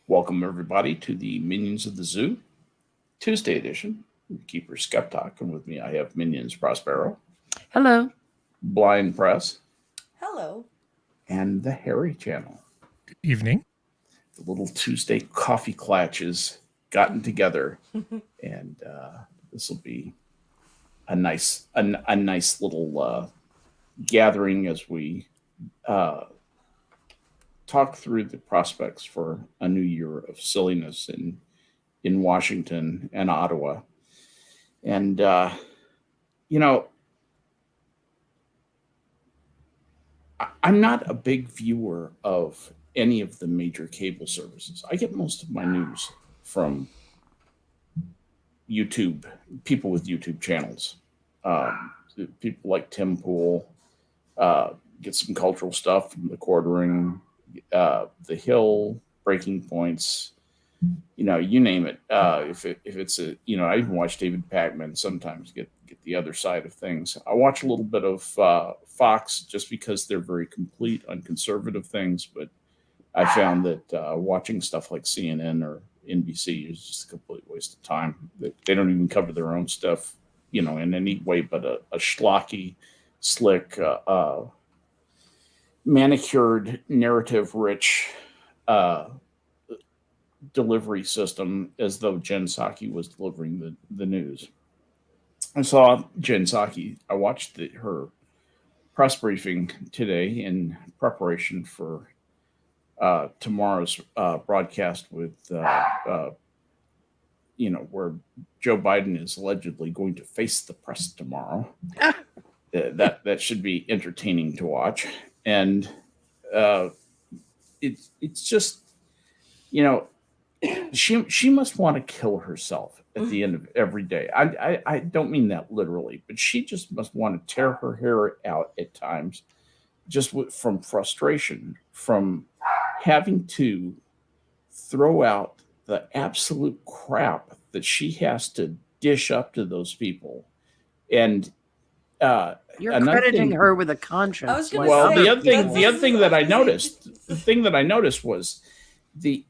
Welcome, everybody, to the Minions of the Zoo Tuesday edition. Keeper Skep Tock, and with me I have Minions Prospero, Hello. Blind Press, Hello. and the Harry Channel. Evening. The little Tuesday coffee clatches gotten together, and this will be a nice little gathering as we uh, talk through the prospects for a new year of silliness in Washington and Ottawa. And, you know, I'm not a big viewer of any of the major cable services. I get most of my news from YouTube, people with YouTube channels. People like Tim Pool, get some cultural stuff from the Quartering, the Hill, Breaking Points, you name it. If it's I even watch David Pacman sometimes get the other side of things. I watch a little bit of Fox just because they're very complete on conservative things, but I found that watching stuff like CNN or NBC is just a complete waste of time. They don't even cover their own stuff, in any way but a schlocky, slick, manicured, narrative-rich uh, delivery system, as though Jen Psaki was delivering the news. I saw Jen Psaki. I watched her press briefing today in preparation for tomorrow's broadcast with, where Joe Biden is allegedly going to face the press tomorrow. That should be entertaining to watch, and it's just she must want to kill herself at the end of every day. I don't mean that literally, but she just must want to tear her hair out at times, just from frustration, from having to throw out the absolute crap that she has to dish up to those people. And You're crediting her with a conscience. I was gonna well, say, the other that's- thing that I noticed, the thing that I noticed was the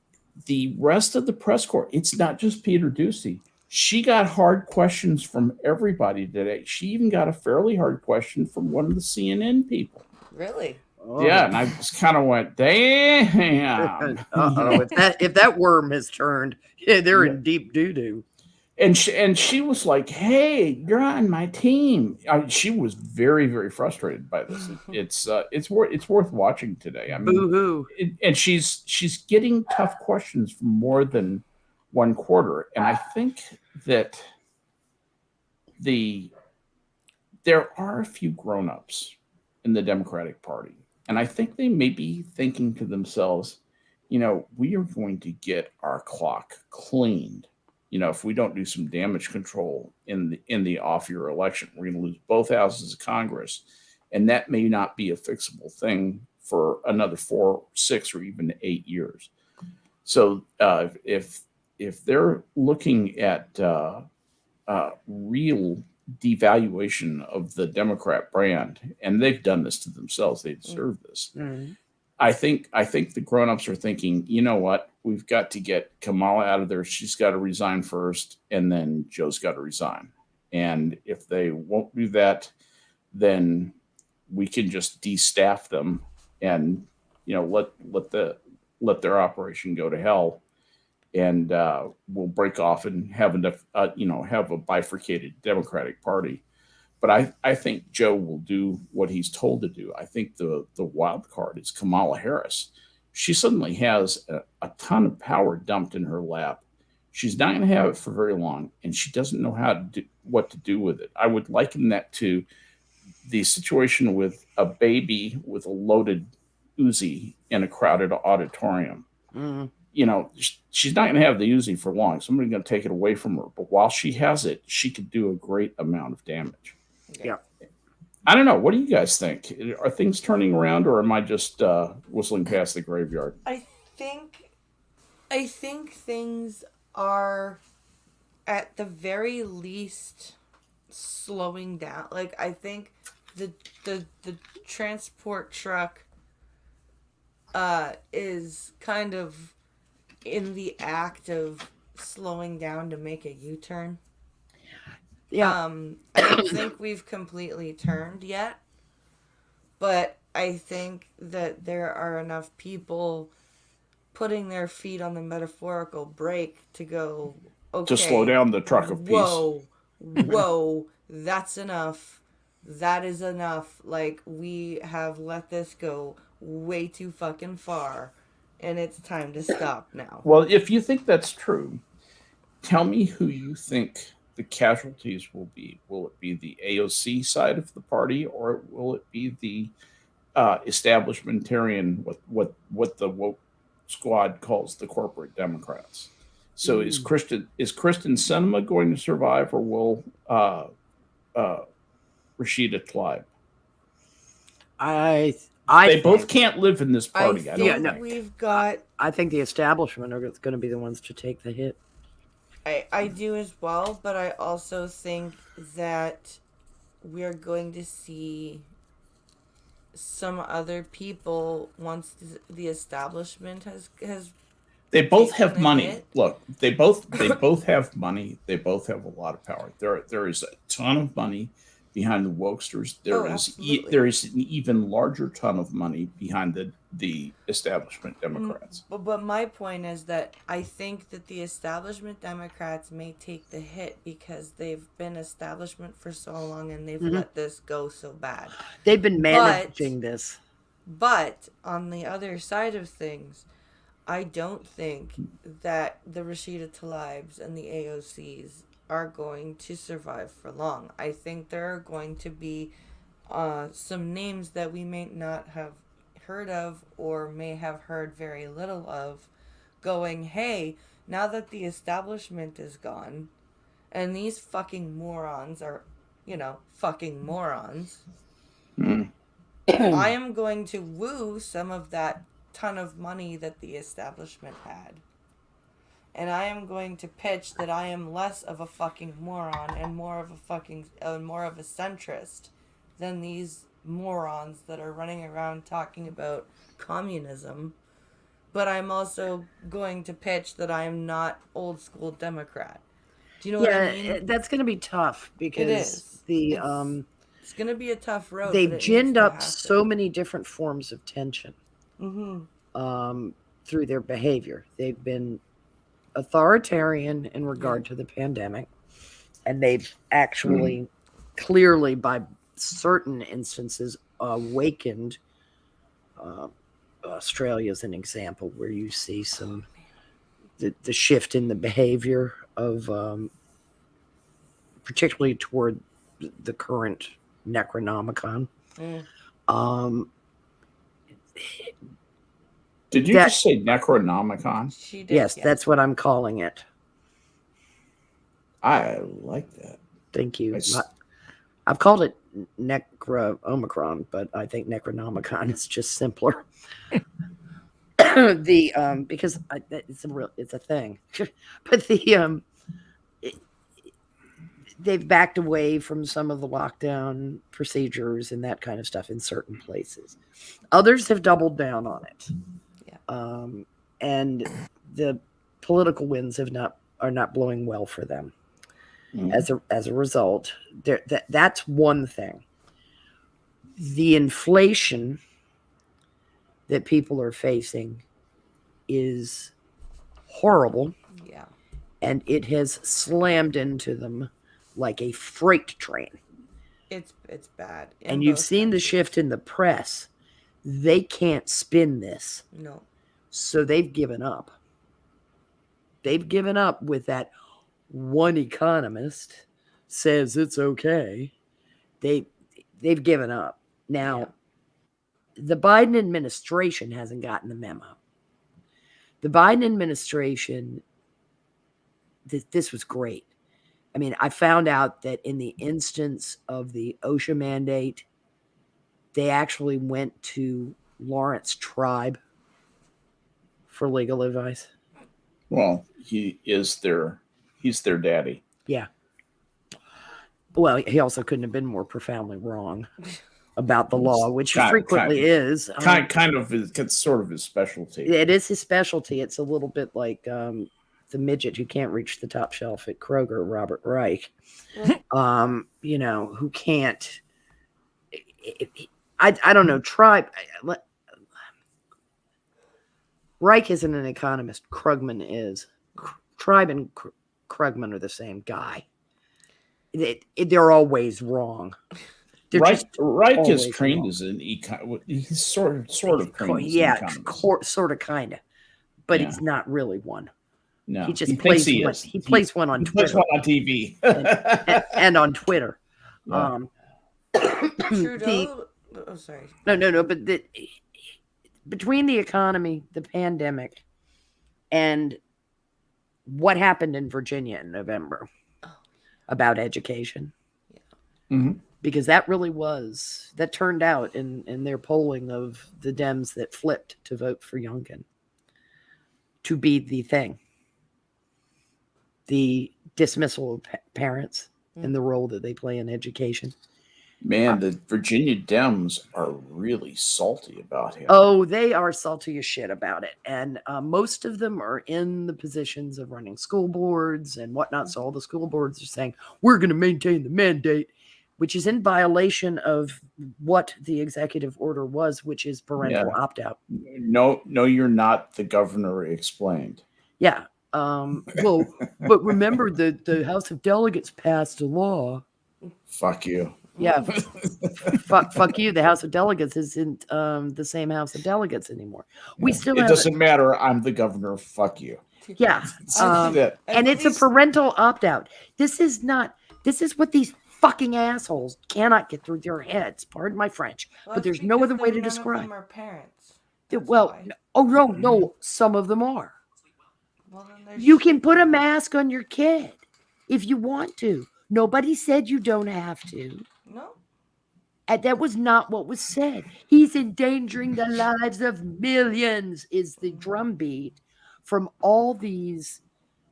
rest of the press corps. It's not just Peter Ducey. She got hard questions from everybody today. She even got a fairly hard question from one of the CNN people. Really? Oh. Yeah, and I just kind of went, damn. If that worm has turned, they're in deep doo doo. And she was like, "Hey, you're on my team." She was very, very frustrated by this. It's worth watching today. I mean, Boo hoo. and she's getting tough questions from more than one quarter, and I think that there are a few grown-ups in the Democratic Party, and I think they may be thinking to themselves, we are going to get our clock cleaned. If we don't do some damage control in the off-year election, we're going to lose both houses of Congress, and that may not be a fixable thing for another 4, 6, or even 8 years. So if they're looking at real devaluation of the Democrat brand, and they've done this to themselves, they deserve this. Mm-hmm. I think the grown-ups are thinking, you know what? We've got to get Kamala out of there. She's got to resign first, and then Joe's got to resign. And if they won't do that, then we can just destaff them and let their operation go to hell, and we'll break off and have a bifurcated Democratic Party. But I think Joe will do what he's told to do. I think the wild card is Kamala Harris. She suddenly has a ton of power dumped in her lap. She's not going to have it for very long, and she doesn't know what to do with it. I would liken that to the situation with a baby with a loaded Uzi in a crowded auditorium. Mm-hmm. She's not going to have the Uzi for long. Somebody's going to take it away from her. But while she has it, she could do a great amount of damage. Yeah. I don't know. What do you guys think? Are things turning around, or am I just whistling past the graveyard? I think things are, at the very least, slowing down. Like, I think the transport truck is kind of in the act of slowing down to make a U-turn. Yeah. I don't think we've completely turned yet, but I think that there are enough people putting their feet on the metaphorical brake to go, okay, to slow down the truck of peace. Whoa, that's enough. That is enough. Like, we have let this go way too fucking far, and it's time to stop now. Well, if you think that's true, tell me who you think the casualties will be. Will it be the AOC side of the party, or will it be the establishmentarian, what the woke squad calls the corporate Democrats? So is Kristen Sinema going to survive, or will Rashida Tlaib? They both can't live in this party. I don't think. We've got. I think the establishment are going to be the ones to take the hit. I do as well, but I also think that we're going to see some other people once the establishment has. They both have money. Hit. Look, they both have money. They both have a lot of power. There is a ton of money behind the wokesters. There is an even larger ton of money behind the establishment Democrats. But my point is that I think that the establishment Democrats may take the hit because they've been establishment for so long and they've let this go so bad. They've been managing this. But on the other side of things, I don't think that the Rashida Tlaibs and the AOCs are going to survive for long. I think there are going to be some names that we may not have heard of or may have heard very little of going, hey, now that the establishment is gone and these fucking morons are, fucking morons, I am going to woo some of that ton of money that the establishment had. And I am going to pitch that I am less of a fucking moron and more of a centrist than these morons that are running around talking about communism. But I'm also going to pitch that I am not old school Democrat. Do you know what I mean? That's going to be tough because it's going to be a tough road. They've ginned up so many different forms of tension through their behavior. They've been authoritarian in regard to the pandemic, and they've actually clearly, by certain instances, awakened. Australia is an example where you see some the shift in the behavior of particularly toward the current Necronomicon. Did you just say Necronomicon? She did, yes, that's what I'm calling it. I like that. Thank you. I've called it Necro-Omicron, but I think Necronomicon is just simpler. Because it's a thing. But they've backed away from some of the lockdown procedures and that kind of stuff in certain places. Others have doubled down on it. And the political winds are not blowing well for them. As a result, that's one thing. The inflation that people are facing is horrible. Yeah. And it has slammed into them like a freight train. It's bad. And you've seen the shift in the press. They can't spin this. No. So they've given up. They've given up with that one economist says it's okay. They've given up. Now, the Biden administration hasn't gotten the memo. The Biden administration, this was great. I mean, I found out that in the instance of the OSHA mandate, they actually went to Lawrence Tribe for legal advice. Well, he's their daddy. Yeah. Well, he also couldn't have been more profoundly wrong. about the law, which Kind- frequently kind- is. Kind of it's sort of his specialty. It is his specialty. It's a little bit like the midget who can't reach the top shelf at Kroger, Robert Reich. You know, who can't. I don't know. Reich isn't an economist. Krugman is. Tribe and Krugman are the same guy. They're always wrong. Reich is always trained wrong. as an he's sort of trained as an economist. Sort of, kind of, but Yeah. he's not really one. No, He just thinks plays he one. is. He plays one on He plays Twitter one on TV. and on Twitter. Yeah. Trudeau. Oh, sorry. No. But between the economy, the pandemic, and what happened in Virginia in November about education, Mhm. because that turned out in their polling of the Dems that flipped to vote for Youngkin to be the thing, the dismissal of parents and the role that they play in education. Man, the Virginia Dems are really salty about him. Oh, they are salty as shit about it. And most of them are in the positions of running school boards and whatnot. So all the school boards are saying, we're going to maintain the mandate, which is in violation of what the executive order was, which is parental opt-out. No, you're not. The governor explained. Yeah. Well, but remember the House of Delegates passed a law. Fuck you. Yeah, fuck you. The House of Delegates isn't the same House of Delegates anymore. We still It have doesn't matter. I'm the governor. Fuck you. Yeah, and it's a parental opt-out. This is what these fucking assholes cannot get through their heads. Pardon my French, but there's no other way to describe. None of them are parents. No. Some of them are. Well, you can put a mask on your kid if you want to. Nobody said you don't have to. No. And that was not what was said. He's endangering the lives of millions, is the drumbeat from all these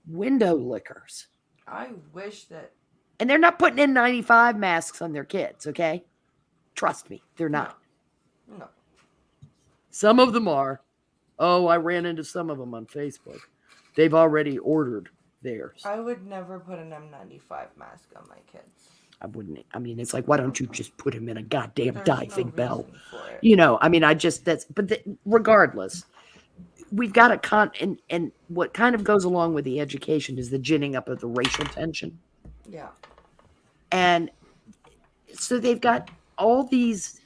window lickers. I wish that. And they're not putting N95 masks on their kids, okay? Trust me, they're not. No. Some of them are. Oh, I ran into some of them on Facebook. They've already ordered theirs. I would never put an N95 mask on my kids. I wouldn't. I mean, it's like, why don't you just put him in a goddamn diving bell? Regardless, we've got and what kind of goes along with the education is the ginning up of the racial tension. Yeah. And so they've got all these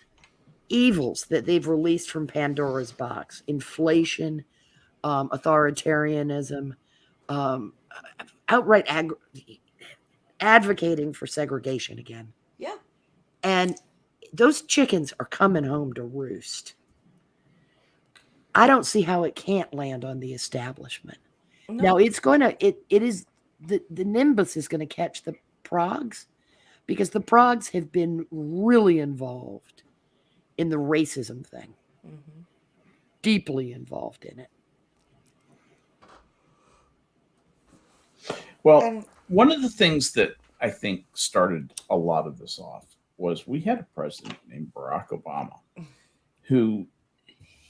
evils that they've released from Pandora's box: inflation, authoritarianism, outright advocating for segregation again. Yeah. And those chickens are coming home to roost. I don't see how it can't land on the establishment. No. Now it's going to, it is, the nimbus is going to catch the progs, because the progs have been really involved in the racism thing. Mm-hmm. Deeply involved in it. Well, one of the things that I think started a lot of this off was we had a president named Barack Obama who,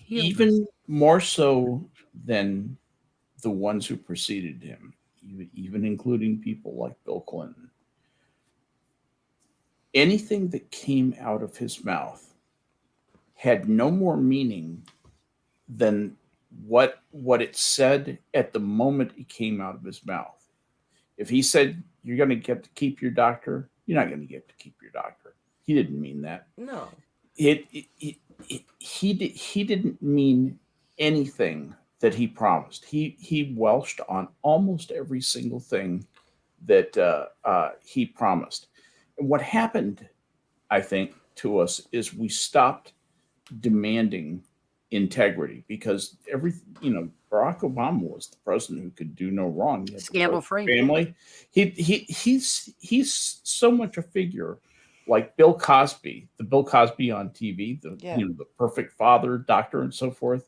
even more so than the ones who preceded him, even including people like Bill Clinton, anything that came out of his mouth had no more meaning than what it said at the moment it came out of his mouth. If he said, you're going to get to keep your doctor, you're not going to get to keep your doctor. He didn't mean that. No. He didn't mean anything that he promised. He welched on almost every single thing that he promised. And what happened, I think, to us is we stopped demanding integrity, because Barack Obama was the president who could do no wrong. Scandal-free family. He's so much a figure like Bill Cosby, the Bill Cosby on TV, the perfect father, doctor, and so forth.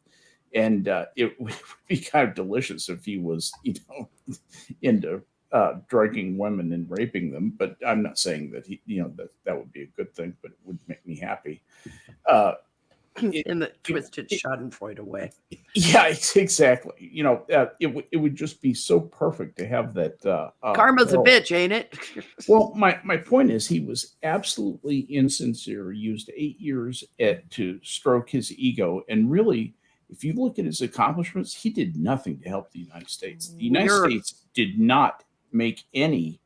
And it would be kind of delicious if he was, into drugging women and raping them. But I'm not saying that that would be a good thing, but it would make me happy. In the twisted Schadenfreude way. Yeah, exactly. It would just be so perfect to have that. Karma's a bitch, ain't it? Well, my point is, he was absolutely insincere. Used 8 years to stroke his ego, and really, if you look at his accomplishments, he did nothing to help the United States. The United States did not make any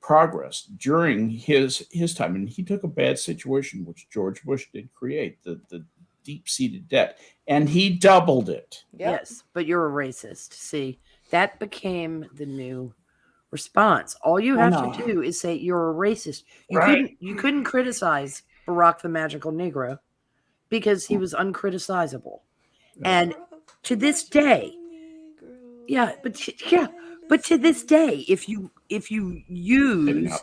progress during his time, and he took a bad situation, which George Bush did create, the deep-seated debt, and he doubled it. Yep. Yes, but you're a racist. See, that became the new response. All you have to do is say you're a racist. You couldn't criticize Barack the Magical Negro because he was uncriticizable. And to this day, but to this day, if you use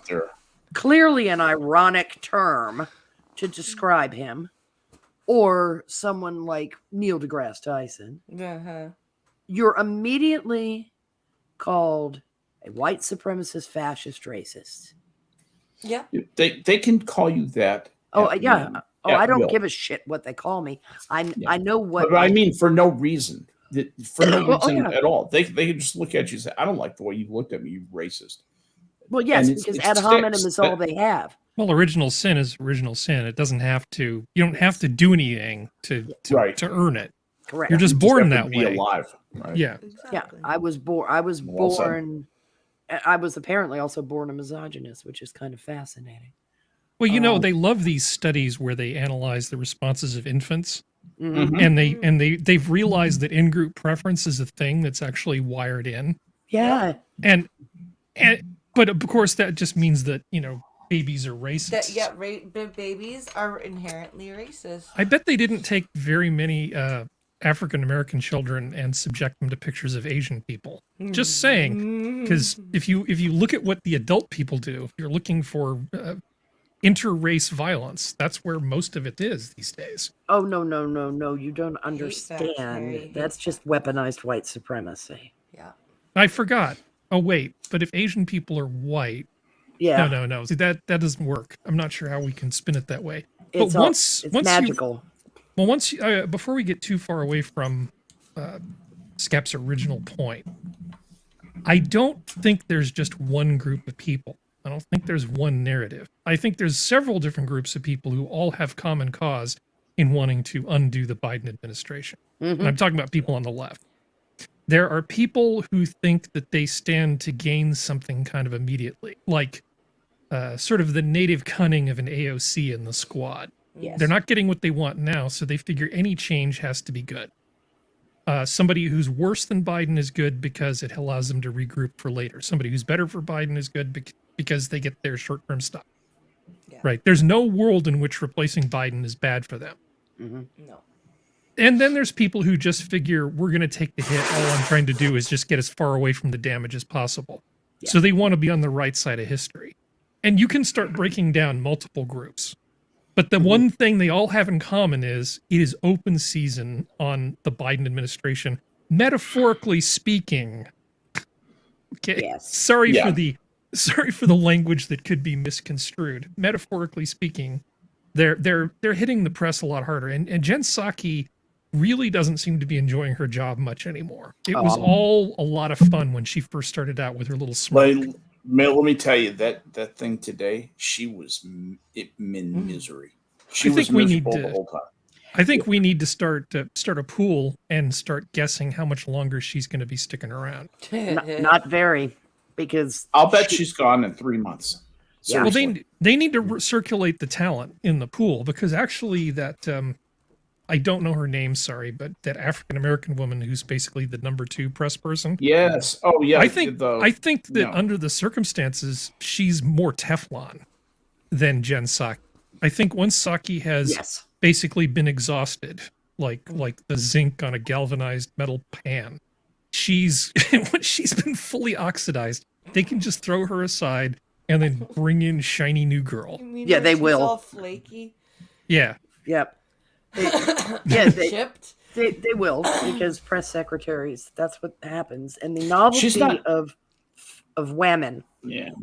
clearly an ironic term to describe him, or someone like Neil deGrasse Tyson, you're immediately called a white supremacist, fascist, racist. Yeah. They can call you that. I don't give a shit what they call me. I know what. But I mean, for no reason. For no reason at all. They can just look at you and say, I don't like the way you looked at me, you racist. Well, yes, because ad hominem is all they have. Well, original sin is original sin. It doesn't have to. You don't have to do anything to earn it. Correct. You're just born that way. Alive. Right? Yeah. Exactly. Yeah. I was born. I was apparently also born a misogynist, which is kind of fascinating. Well, they love these studies where they analyze the responses of infants, Mm-hmm. and they've realized that in-group preference is a thing that's actually wired in. Yeah. But of course, that just means that babies are racist. Babies are inherently racist. I bet they didn't take very many African American children and subject them to pictures of Asian people. Just saying, because if you look at what the adult people do, if you're looking for inter-race violence, that's where most of it is these days. Oh no! You don't understand. That's just weaponized white supremacy. Yeah. I forgot. Oh wait, but if Asian people are white. Yeah. No. See, that doesn't work. I'm not sure how we can spin it that way. It's but once magical. Before we get too far away from Skep's original point, I don't think there's just one group of people. I don't think there's one narrative. I think there's several different groups of people who all have common cause in wanting to undo the Biden administration. Mm-hmm. And I'm talking about people on the left. There are people who think that they stand to gain something kind of immediately, like sort of the native cunning of an AOC in the squad. Yes. They're not getting what they want now, so they figure any change has to be good. Somebody who's worse than Biden is good because it allows them to regroup for later. Somebody who's better for Biden is good because they get their short-term stuff. Yeah. Right? There's no world in which replacing Biden is bad for them. Mm-hmm. No. And then there's people who just figure we're going to take the hit. All I'm trying to do is just get as far away from the damage as possible. Yeah. So they want to be on the right side of history. And you can start breaking down multiple groups. But the one thing they all have in common is it is open season on the Biden administration, metaphorically speaking. Okay. Yes. Sorry for the language that could be misconstrued. Metaphorically speaking, they're hitting the press a lot harder. And Jen Psaki really doesn't seem to be enjoying her job much anymore. It was all a lot of fun when she first started out with her little smirk. Let me tell you that thing today. She was in misery. She was miserable the whole time. I think we need to start a pool and start guessing how much longer she's going to be sticking around. Not very, because I'll bet she's gone in 3 months. Yeah. Well, they need to circulate the talent in the pool, because actually that I don't know her name, sorry, but that African American woman who's basically the number 2 press person. Yes. Oh, yeah. I think that under the circumstances, she's more Teflon than Jen Psaki. I think once Psaki has basically been exhausted, like the zinc on a galvanized metal pan, when she's been fully oxidized, they can just throw her aside and then bring in shiny new girl. Yeah, they will. All flaky. Yeah. Yep. Chipped. They will, because press secretaries, that's what happens. And the novelty of women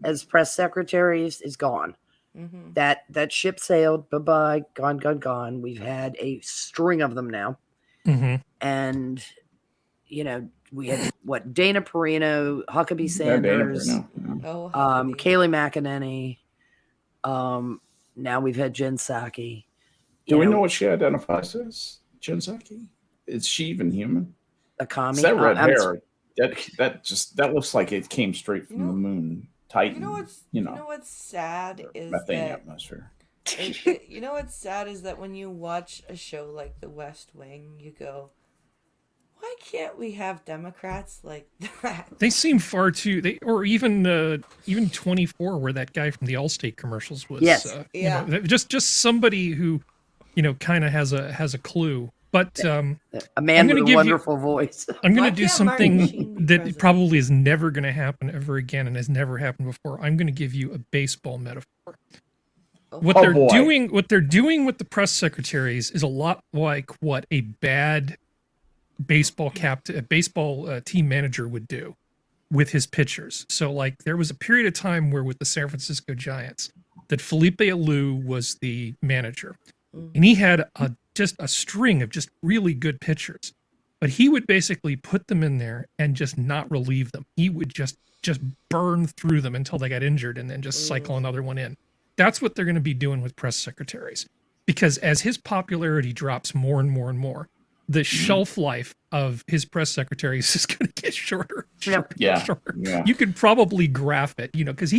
as press secretaries is gone. Mm-hmm. That ship sailed. Bye-bye. Gone. We've had a string of them now. Mm-hmm. And, we had, Dana Perino, Huckabee Sanders, Kayleigh McEnany. Now we've had Jen Psaki. Do we know what she identifies as? Jen Psaki? Is she even human? A commie? That red hair, that looks like it came straight from the moon. Titan. You know what's sad is methane that atmosphere. You know what's sad is that when you watch a show like The West Wing, you go, why can't we have Democrats like that? They seem far too. Or even 24, where that guy from the Allstate commercials was. Yes. Just somebody who, kind of has a clue. But a man with a wonderful voice. I'm going to do something that probably is never going to happen ever again, and has never happened before. I'm going to give you a baseball metaphor. What they're doing with the press secretaries is a lot like what a bad baseball team manager would do with his pitchers. So, like, there was a period of time where with the San Francisco Giants that Felipe Alou was the manager, and he had just a string of just really good pitchers, but he would basically put them in there and just not relieve them. He would just burn through them until they got injured and then just cycle another one in. That's what they're going to be doing with press secretaries, because as his popularity drops more and more and more, the shelf life of his press secretaries is going to get shorter. Shorter. You could probably graph it, because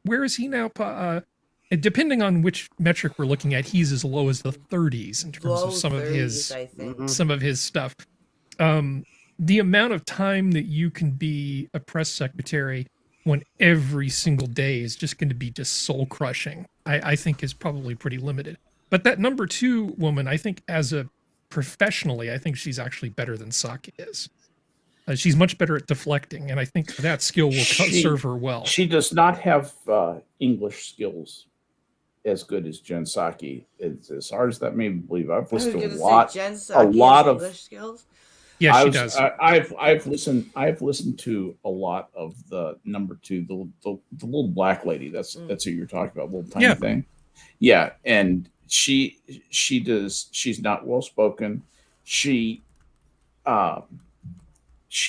where is he now? Depending on which metric we're looking at, he's as low as the 30s in terms of some of his stuff. The amount of time that you can be a press secretary when every single day is just going to be just soul crushing, I think is probably pretty limited. But that number 2 woman, I think professionally, I think she's actually better than Psaki is. She's much better at deflecting, and I think that skill will serve her well. She does not have English skills as good as Jen Psaki. As hard as that made me believe, I've listened to a lot of English skills. Yeah, she does. I've listened to a lot of the number 2, the little black lady. That's who you're talking about, little tiny thing. Yeah, and she does. She's not well spoken. She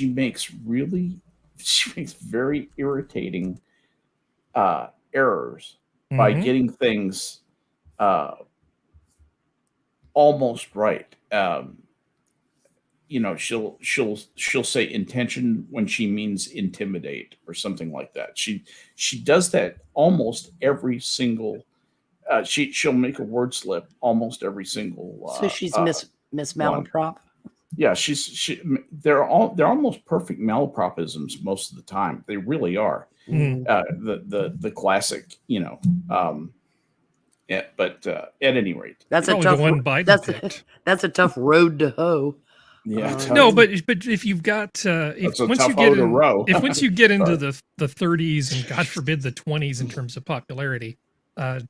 makes very irritating errors by getting things almost right. She'll say intention when she means intimidate or something like that. She does that almost every single. She'll make a word slip almost every single. So she's Miss Malaprop. Yeah, they're almost perfect malapropisms most of the time. They really are. The classic, but at any rate, that's a tough road to hoe. Yeah. No, but if you've got once you get into the 30s and God forbid the 20s in terms of popularity,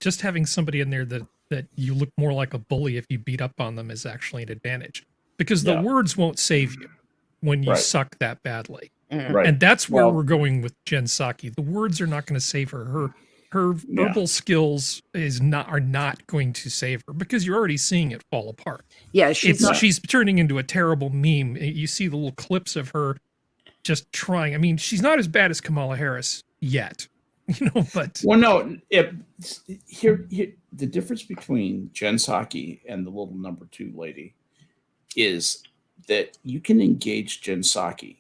just having somebody in there that you look more like a bully if you beat up on them is actually an advantage, because the words won't save you when you suck that badly. Right. And that's where we're going with Jen Psaki. The words are not going to save her. Her verbal skills are not going to save her, because you're already seeing it fall apart. Yeah, she's turning into a terrible meme. You see the little clips of her just trying. I mean, she's not as bad as Kamala Harris yet, but here the difference between Jen Psaki and the little number 2 lady is that you can engage Jen Psaki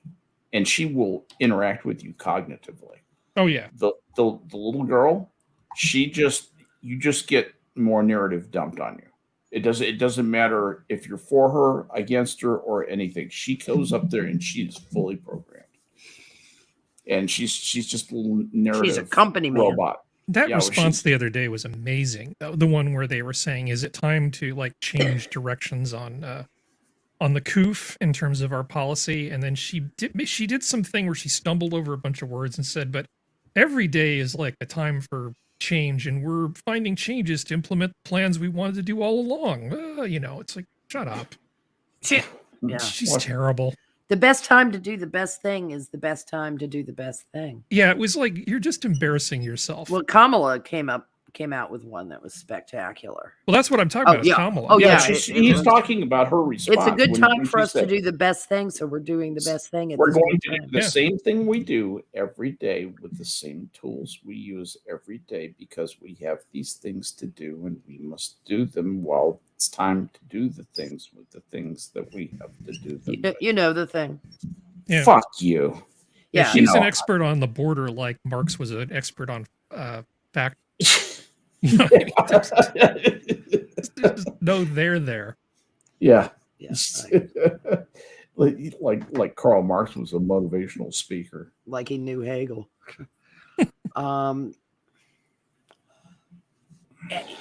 and she will interact with you cognitively. Oh yeah. The little girl, you just get more narrative dumped on you. It doesn't matter if you're for her, against her, or anything. She goes up there and she's fully programmed. And she's just a little narrative. She's a company robot. That response the other day was amazing. The one where they were saying, "Is it time to change directions on the COOF in terms of our policy?" And then she did something where she stumbled over a bunch of words and said, "But every day is like a time for change, and we're finding changes to implement plans we wanted to do all along." It's like, shut up. Yeah. She's terrible. The best time to do the best thing is the best time to do the best thing. Yeah, it was like you're just embarrassing yourself. Well, Kamala came out with one that was spectacular. Well, that's what I'm talking about. Yeah. Is Kamala. Oh, Yeah, yeah. he's talking about her response. It's a good time when for she us to said, do the best thing, so we're doing the best thing. At we're the going same to do time. the Yeah. same thing we do every day with the same tools we use every day because we have these things to do and we must do them while it's time to do the things with the things that we have to do them. You know the thing. Yeah. Fuck you. Yeah. She's an expert on the border, like Marx was an expert on fact. You know, there's no there. Yeah. Yeah. like Karl Marx was a motivational speaker. Like he knew Hegel.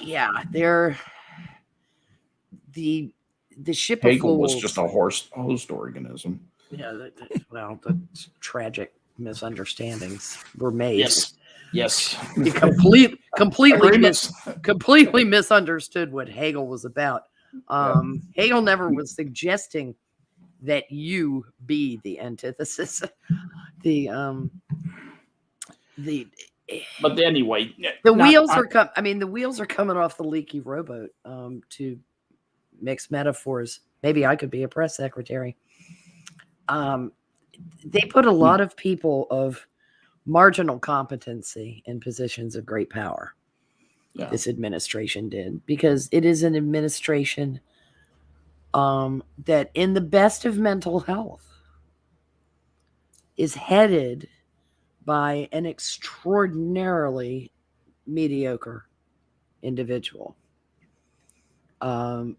Yeah, they're the ship Hegel of was fools. just a host organism. Yeah, well, the tragic misunderstandings were made. Yes. He completely misunderstood what Hegel was about. Hegel never was suggesting that you be the antithesis. But anyway, the wheels are coming off the leaky rowboat. To mix metaphors, maybe I could be a press secretary. They put a lot of people of marginal competency in positions of great power. Yeah. This administration did, because it is an administration that, in the best of mental health, is headed by an extraordinarily mediocre individual. Biden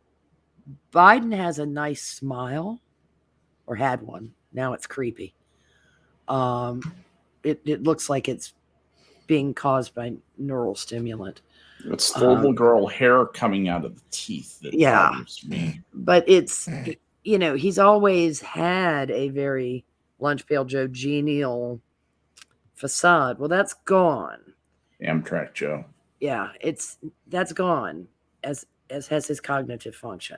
has a nice smile, or had one. Now it's creepy. It looks like it's being caused by neural stimulant. It's the little girl hair coming out of the teeth that bothers me. But it's, he's always had a very lunch pail Joe genial facade. Well, that's gone. Amtrak Joe. Yeah, that's gone, as has his cognitive function.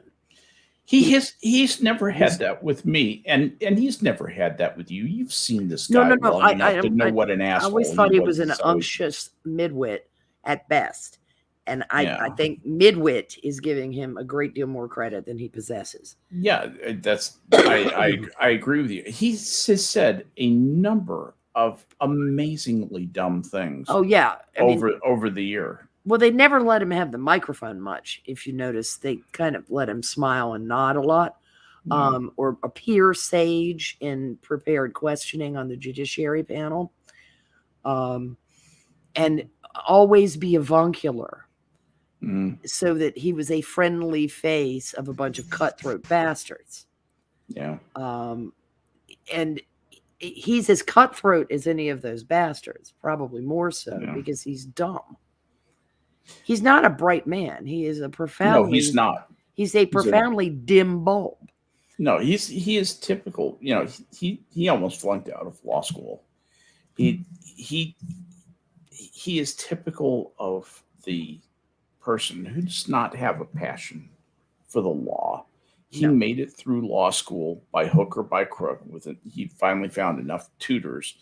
He's never had that with me, and he's never had that with you. You've seen this guy long enough to know what an asshole. I always thought he was an unctuous midwit at best, and I think midwit is giving him a great deal more credit than he possesses. Yeah, I agree with you. He's said a number of amazingly dumb things. Oh yeah, over the year. Well, they never let him have the microphone much. If you notice, they kind of let him smile and nod a lot, or appear sage in prepared questioning on the judiciary panel, and always be avuncular, so that he was a friendly face of a bunch of cutthroat bastards. Yeah. And he's as cutthroat as any of those bastards, probably more so, because he's dumb. He's not a bright man. He is a profoundly... No, he's not. He's a profoundly dim bulb. No, he is typical. He almost flunked out of law school. He is typical of the person who does not have a passion for the law. He made it through law school by hook or by crook. He finally found enough tutors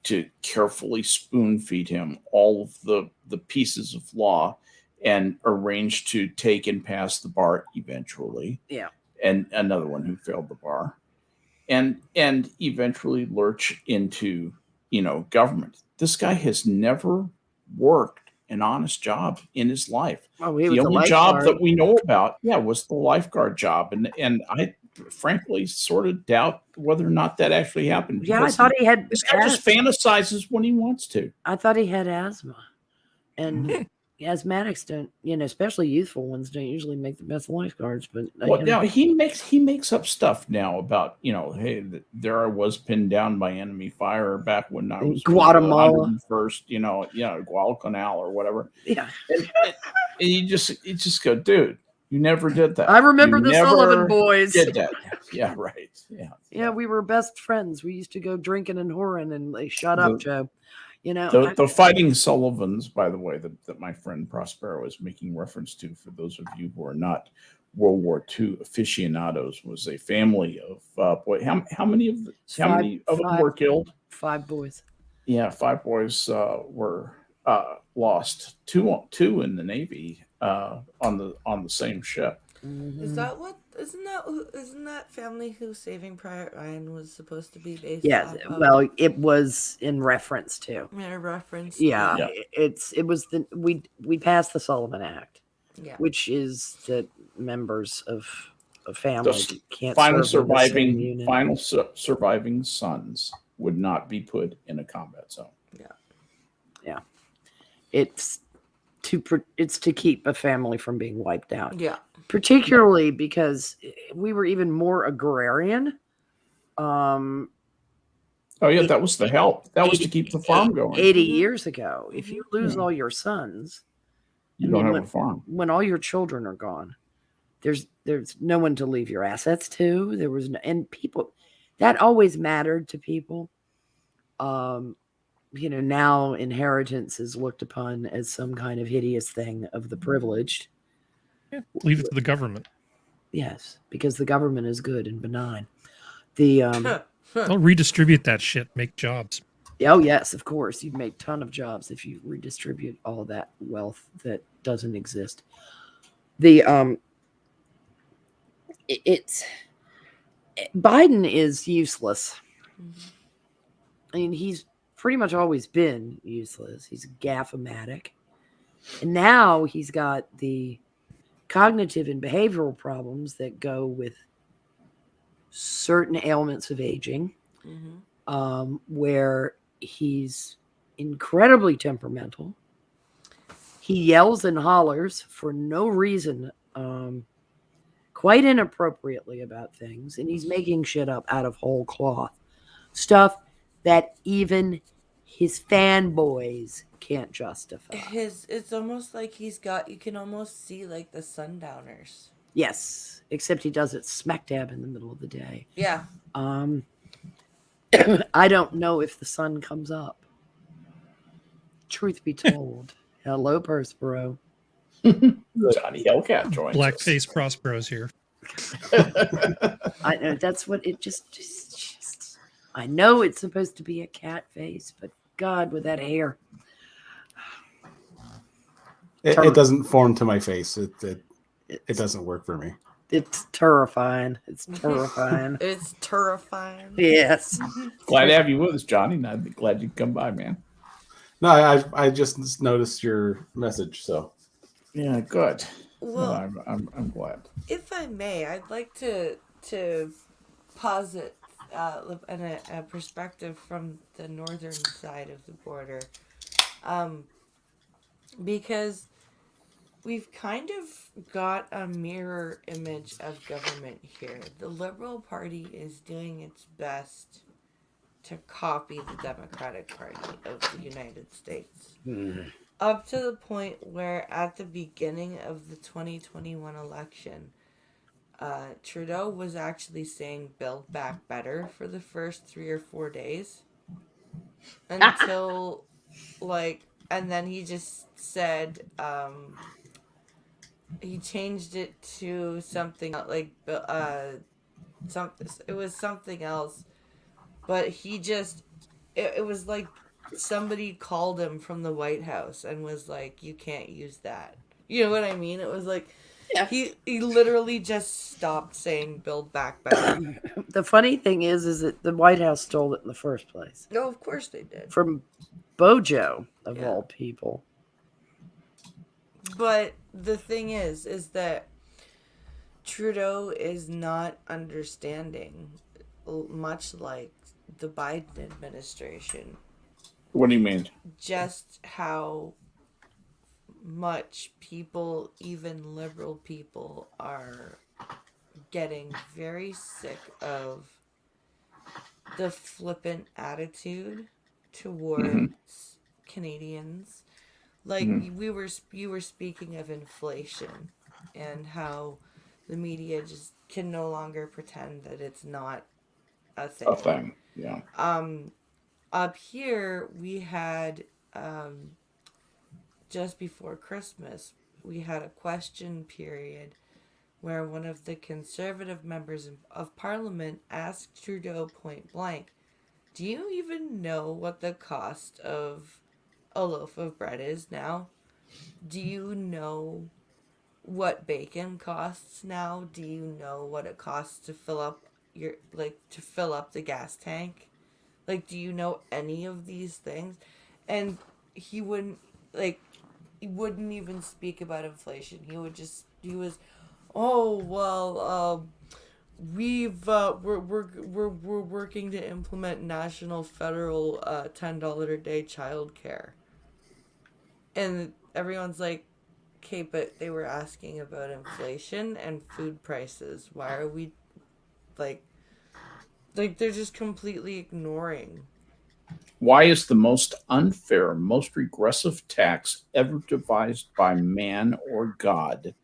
to carefully spoon feed him all of the pieces of law and arrange to take and pass the bar eventually. Yeah. And another one who failed the bar and eventually lurch into, government. This guy has never worked an honest job in his life. Oh, the only job that we know about, was the lifeguard job. And I frankly sort of doubt whether or not that actually happened. Yeah, I thought he had... This guy just fantasizes when he wants to. I thought he had asthma. And asthmatics don't, especially youthful ones, don't usually make the best lifeguards. But he makes up stuff now about, hey, there I was pinned down by enemy fire back when I was Guatemala first, Guadalcanal or whatever. Yeah. And you just go, dude, you never did that. I remember the Sullivan boys did that. Yeah, right. Yeah, we were best friends. We used to go drinking and whoring, and they shut up, Joe. The Fighting Sullivans, by the way, that my friend Prospero is making reference to, for those of you who are not World War II aficionados was a family of how many of them were killed? 5 boys. Yeah, 5 boys were lost. Two in the Navy on the same ship. Is that what? Isn't that family who Saving Private Ryan was supposed to be based Yeah, off of? well, it was in reference to. A reference. Yeah, Yeah. it was we passed the Sullivan Act, Yeah. which is that members of a family The can't final serve in the same surviving unit. surviving sons would not be put in a combat zone. Yeah, it's to keep a family from being wiped out. Yeah. Particularly because we were even more agrarian. Oh yeah, that was the help. That was to keep the farm going. 80 years ago. If you lose Yeah. all your sons, You don't have a farm. when all your children are gone, there's no one to leave your assets to. There was and people that always mattered to people. Now inheritance is looked upon as some kind of hideous thing of the privileged. Yeah, leave it to the government. Yes, because the government is good and benign. The They'll redistribute that shit, make jobs. Oh yes, of course. You'd make a ton of jobs if you redistribute all that wealth that doesn't exist. Biden is useless. I mean, he's pretty much always been useless. He's gaff-o-matic. And now he's got the cognitive and behavioral problems that go with certain ailments of aging, where he's incredibly temperamental. He yells and hollers for no reason, quite inappropriately about things, and he's making shit up out of whole cloth. Stuff that even his fanboys can't justify. It's almost like you can almost see like the sundowners. Yes, except he does it smack dab in the middle of the day. Yeah. I don't know if the sun comes up. Truth be told. Hello, Prospero. Johnny Hellcat joins Blackface Prospero's here. I know that's what it just. I know it's supposed to be a cat face, but God, with that hair, it doesn't form to my face. It doesn't work for me. It's terrifying. It's terrifying. It's terrifying. Yes. Glad to have you with us, Johnny. And I'm glad you come by, man. No, I just noticed your message, so yeah, good. Well, I'm glad. If I may, I'd like to posit a perspective from the northern side of the border, because we've kind of got a mirror image of government here. The Liberal Party is doing its best to copy the Democratic Party of the United States. Up to the point where at the beginning of the 2021 election, Trudeau was actually saying Build Back Better for the first 3 or 4 days. Until, and then he just said, he changed it to something it was something else. But he just, it was like somebody called him from the White House and was like, you can't use that. You know what I mean? It was like, yeah. He literally just stopped saying Build Back Better. The funny thing is that the White House stole it in the first place. No, of course they did. From Bojo, of all people. But the thing is that Trudeau is not understanding, much like the Biden administration. What do you mean? Just how much people, even liberal people, are getting very sick of the flippant attitude towards Canadians. Like you were speaking of inflation and how the media just can no longer pretend that it's not a thing. A thing, yeah. Up here we had just before Christmas we had a question period where one of the Conservative members of Parliament asked Trudeau point blank, "Do you even know what the cost of a loaf of bread is now? Do you know what bacon costs now? Do you know what it costs to fill up the gas tank? Like, do you know any of these things?" And he wouldn't even speak about inflation. He was, "Oh, well, we're working to implement national federal $10 a day childcare." And everyone's like, "Okay, but they were asking about inflation and food prices. Why are we like they're just completely ignoring." Why is the most unfair, most regressive tax ever devised by man or God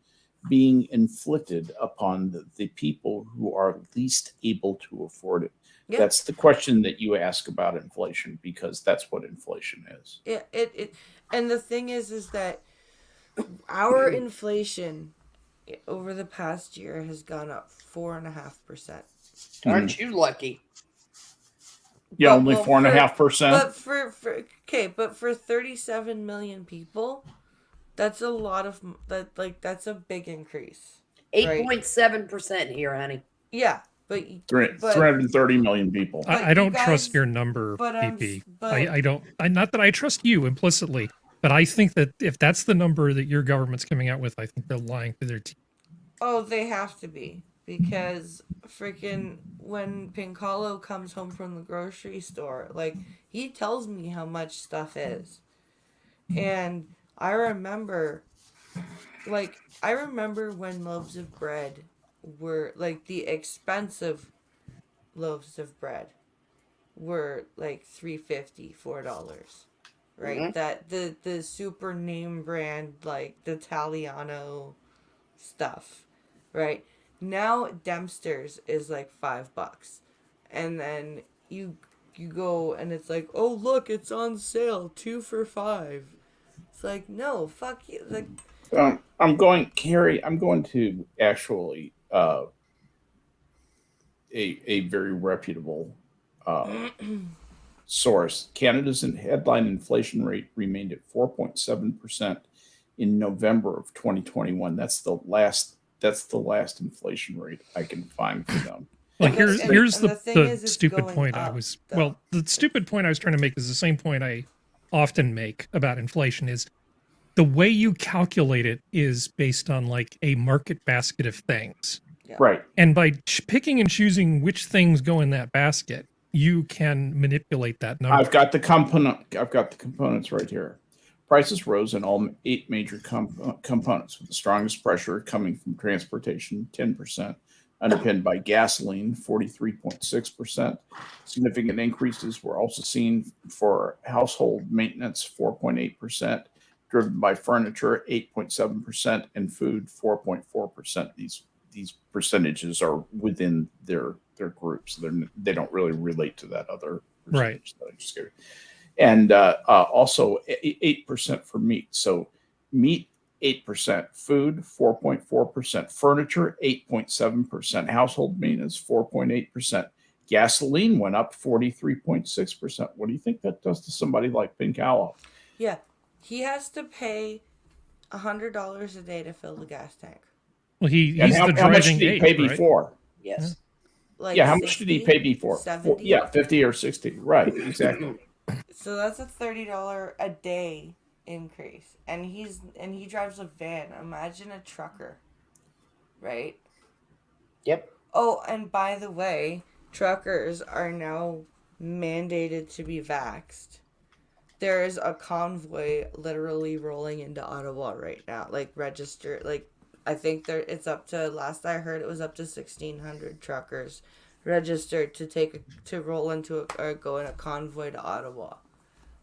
being inflicted upon the people who are least able to afford it? Yeah. That's the question that you ask about inflation, because that's what inflation is. It and the thing is that our inflation over the past year has gone up 4.5%. Aren't you lucky? Yeah, only 4.5%. But for 37 million people, that's a lot of that's a big increase. 8.7% here, honey. Yeah, but 330 million people. I don't trust your number, PP. I don't. Not that I trust you implicitly, but I think that if that's the number that your government's coming out with, I think they're lying to their teeth. Oh, they have to be, because freaking when Pincalo comes home from the grocery store, like, he tells me how much stuff is. And I remember when loaves of bread were, like, the expensive loaves of bread were like $3.50, $4, right? Mm-hmm. That the super name brand, like the Italiano stuff, right? Now Dempster's is like $5, and then you go and it's like, "Oh, look, it's on sale, 2 for $5." It's like, no, fuck you. Like, I'm going to actually a very reputable source. Canada's headline inflation rate remained at 4.7% in November of 2021. That's the last inflation rate I can find for them. Well, here's the stupid point I was well, the stupid point I was trying to make is the same point I often make about inflation is the way you calculate it is based on like a market basket of things. Yeah. Right. And by picking and choosing which things go in that basket, you can manipulate that number. I've got the components right here. Prices rose in all 8 major components, with the strongest pressure coming from transportation, 10%, underpinned by gasoline, 43.6%. Significant increases were also seen for household maintenance, 4.8%, driven by furniture, 8.7%, and food, 4.4%. These percentages are within their groups. They don't really relate to that other percentage that I just gave. And also 8% for meat. So meat, 8%, food, 4.4%, furniture, 8.7%, household maintenance, 4.8%. Gasoline went up 43.6%. What do you think that does to somebody like Pincalo? Yeah, he has to pay $100 a day to fill the gas tank. Well, he's the driving how much did he pay before? Yes. Like how 60, much did he pay before? 70? 50 or 60. Right, exactly. So that's a $30 a day increase, and he drives a van. Imagine a trucker, right? Yep. Oh, and by the way, truckers are now mandated to be vaxxed. There is a convoy literally rolling into Ottawa right now, like registered. Like, I think it's up to, last I heard, it was up to 1,600 truckers registered to roll into or go in a convoy to Ottawa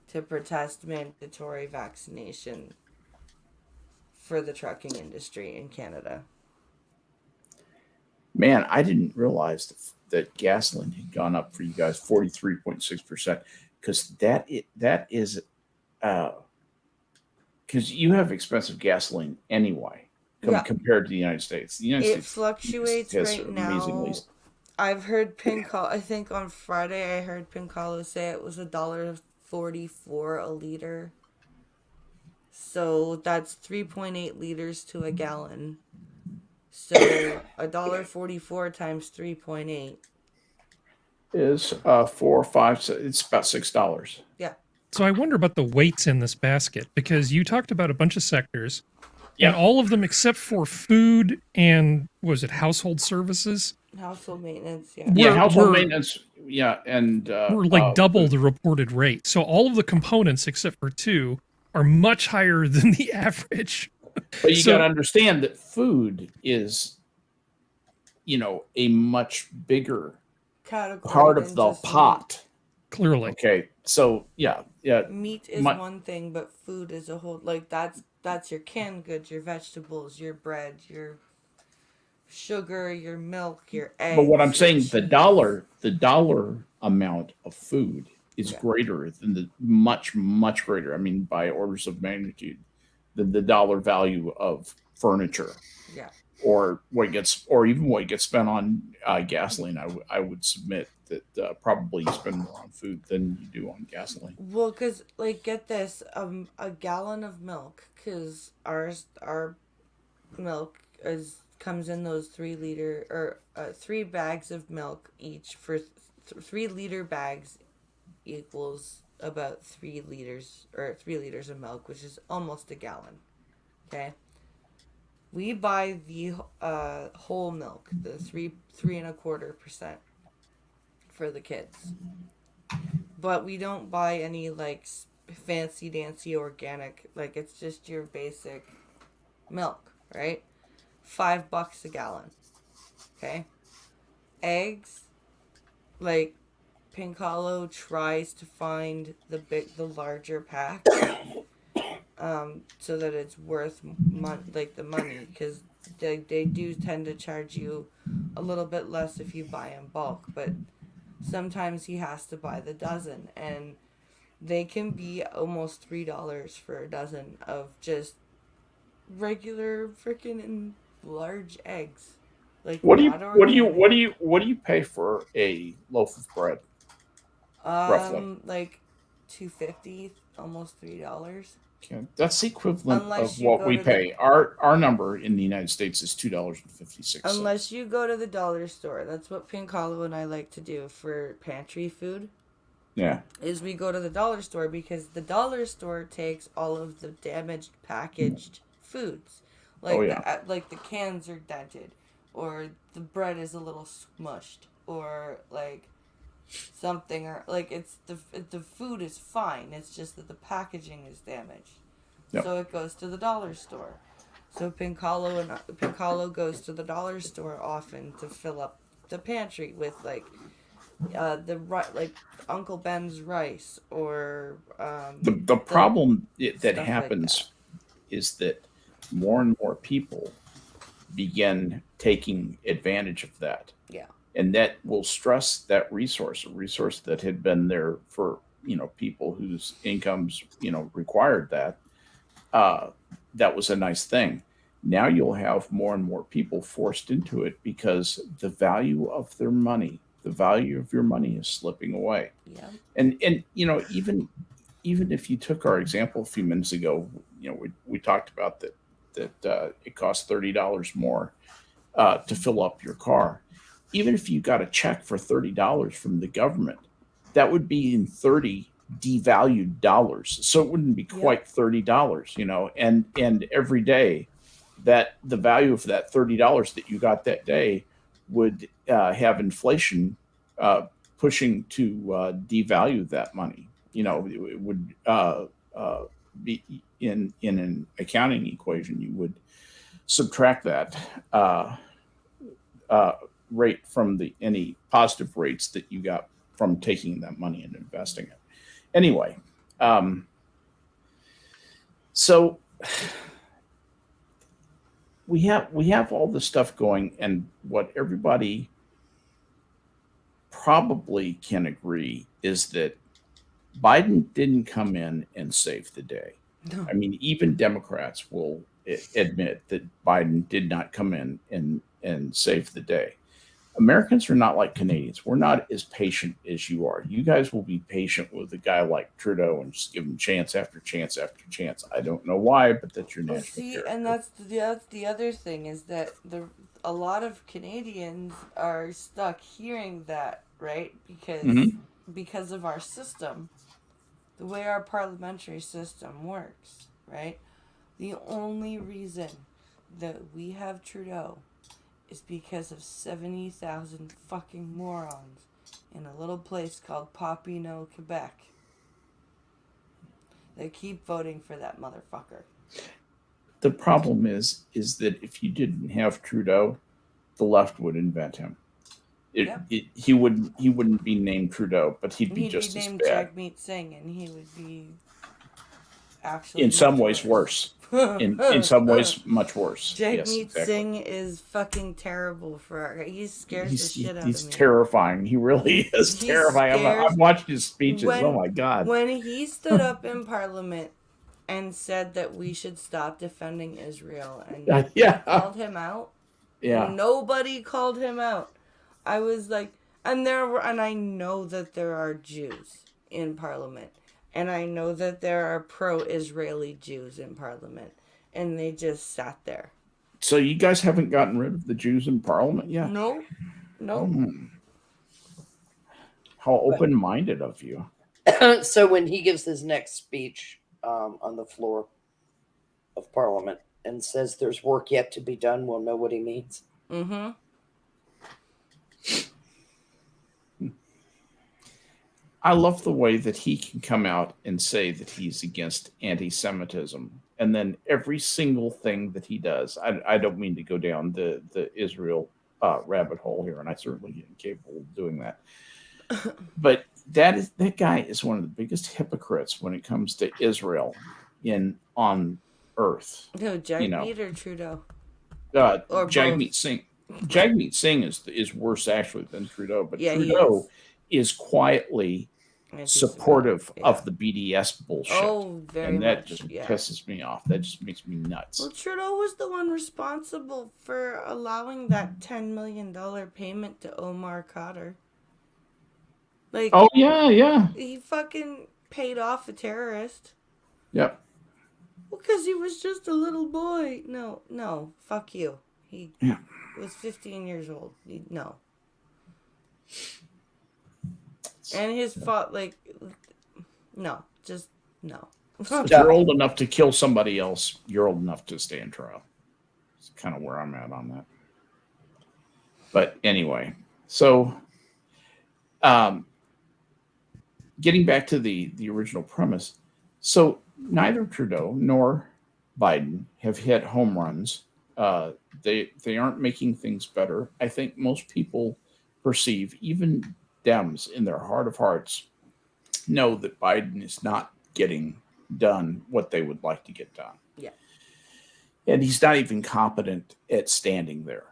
to protest mandatory vaccination for the trucking industry in Canada. Man, I didn't realize that gasoline had gone up for you guys 43.6%, because that is because you have expensive gasoline anyway. compared to the United States. The United It States fluctuates has right amazingly. now. I've heard Pincalo. I think on Friday I heard Pincalo say it was $1.44 a liter. So that's 3.8 liters to a gallon. So $1.44 times 3.8 is 4 or 5. It's about $6. Yeah. So I wonder about the weights in this basket, because you talked about a bunch of sectors, Yeah. and all of them except for food and was it household services? Household maintenance, yeah. Yeah, household maintenance. Yeah, and we're like double the reported rate. So all of the components except for two are much higher than the average. But you got to understand that food is, a much bigger category part of the pot. Clearly. Okay, so yeah. Meat is one thing, but food is a whole. Like that's your canned goods, your vegetables, your bread, your sugar, your milk, your eggs. But what I'm saying, the dollar amount of food is greater than the much greater. I mean, by orders of magnitude, than the dollar value of furniture. Yeah. Or even what gets spent on gasoline. I would submit that probably you spend more on food than you do on gasoline. Well, because get this, a gallon of milk, because our milk comes in those 3 liter or 3 bags of milk each for 3 liter bags equals about 3 liters or 3 liters of milk, which is almost a gallon. Okay. We buy the whole milk, the 3.25% for the kids, but we don't buy any fancy dancy organic. It's just your basic milk, right? $5 a gallon. Okay. Eggs, Pincalo tries to find the larger pack. So that it's worth the money, because they do tend to charge you a little bit less if you buy in bulk, but sometimes he has to buy the dozen, and they can be almost $3 for a dozen of just regular freaking large eggs. What do you pay for a loaf of bread? Roughly, $2.50, almost $3. Okay. That's the equivalent of what we pay. Our number in the United States is $2.56. Unless you go to the dollar store. That's what Pincalo and I like to do for pantry food. Yeah. Is we go to the dollar store, because the dollar store takes all of the damaged packaged foods. The cans are dented, or the bread is a little smushed, or something, or it's the food is fine, it's just that the packaging is damaged. Yep. So it goes to the dollar store. So Pincalo goes to the dollar store often to fill up the pantry with Uncle Ben's rice, or the problem that happens is that more and more people begin taking advantage of that. Yeah. And that will stress that resource, a resource that had been there for, people whose incomes, required that. That was a nice thing. Now you'll have more and more people forced into it because the value of their money, the value of your money is slipping away. Yeah. And even if you took our example a few minutes ago, we talked about that it costs $30 more to fill up your car. Even if you got a check for $30 from the government, that would be in 30 devalued dollars. So it wouldn't be quite $30, and every day that the value of that $30 that you got that day would have inflation pushing to devalue that money. It would be in an accounting equation, you would subtract that rate from any positive rates that you got from taking that money and investing it. Anyway, so we have all this stuff going, and what everybody probably can agree is that Biden didn't come in and save the day. No. I mean, even Democrats will admit that Biden did not come in and save the day. Americans are not like Canadians. We're not as patient as you are. You guys will be patient with a guy like Trudeau and just give him chance after chance after chance. I don't know why, but that's your national character. And that's the other thing is that a lot of Canadians are stuck hearing that, right? Because of our system, the way our parliamentary system works, right? The only reason that we have Trudeau is because of 70,000 fucking morons in a little place called Papineau, Quebec. They keep voting for that motherfucker. The problem is that if you didn't have Trudeau, the left would invent him. He wouldn't be named Trudeau, but he'd be just as bad. Jagmeet Singh, and he would be actually in some ways worse. In some ways, much worse. Jagmeet Singh is fucking terrible he scares the shit out of me. He's terrifying. He really is terrifying. I've watched his speeches. Oh my God. When he stood up in Parliament and said that we should stop defending Israel and called him out. Yeah. Nobody called him out. I was like, and I know that there are Jews in Parliament. And I know that there are pro-Israeli Jews in Parliament. And they just sat there. So you guys haven't gotten rid of the Jews in Parliament yet? No. How open-minded of you. So when he gives his next speech on the floor of Parliament and says there's work yet to be done, we'll know what he means. Mm-hmm. I love the way that he can come out and say that he's against anti-Semitism. And then every single thing that he does, I don't mean to go down the Israel rabbit hole here, and I certainly am capable of doing that. But that guy is one of the biggest hypocrites when it comes to Israel on Earth. No, Jagmeet or Trudeau? Or Jagmeet Singh. Jagmeet Singh is worse actually than Trudeau, but Trudeau is quietly supportive of the BDS bullshit. Oh, very much. And that just pisses me off. That just makes me nuts. Well, Trudeau was the one responsible for allowing that $10 million payment to Omar Khadr. Like, oh, yeah. He fucking paid off a terrorist. Yep. Well, because he was just a little boy. No, fuck you. He was 15 years old. No. And his fault, no. If you're old enough to kill somebody else, you're old enough to stand trial. It's kind of where I'm at on that. But anyway, so getting back to the original premise, so neither Trudeau nor Biden have hit home runs. They aren't making things better. I think most people perceive, even Dems in their heart of hearts, know that Biden is not getting done what they would like to get done. Yeah. And he's not even competent at standing there,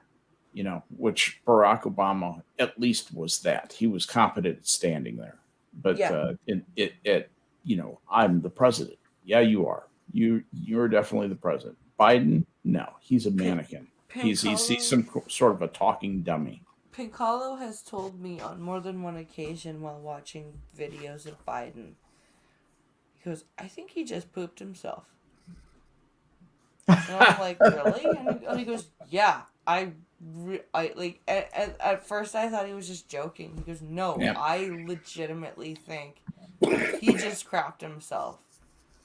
which Barack Obama at least was that. He was competent at standing there. But I'm the president. Yeah, you are. You're definitely the president. Biden, no, he's a mannequin. He's some sort of a talking dummy. Pincalo has told me on more than one occasion while watching videos of Biden, he goes, I think he just pooped himself. And I'm like, really? And he goes, yeah, at first I thought he was just joking. He goes, no, I legitimately think he just crapped himself.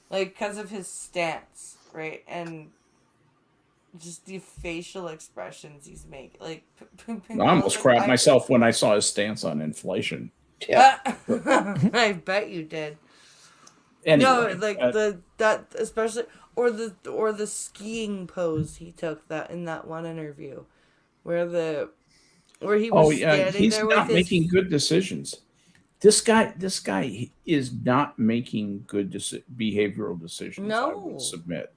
Because of his stance, right? And just the facial expressions he's making. I almost crapped myself when I saw his stance on inflation. Yeah. I bet you did. Anyway, that especially or the skiing pose he took in that one interview where he was standing he's there not with making good decisions. This guy is not making good behavioral decisions. No. I would submit.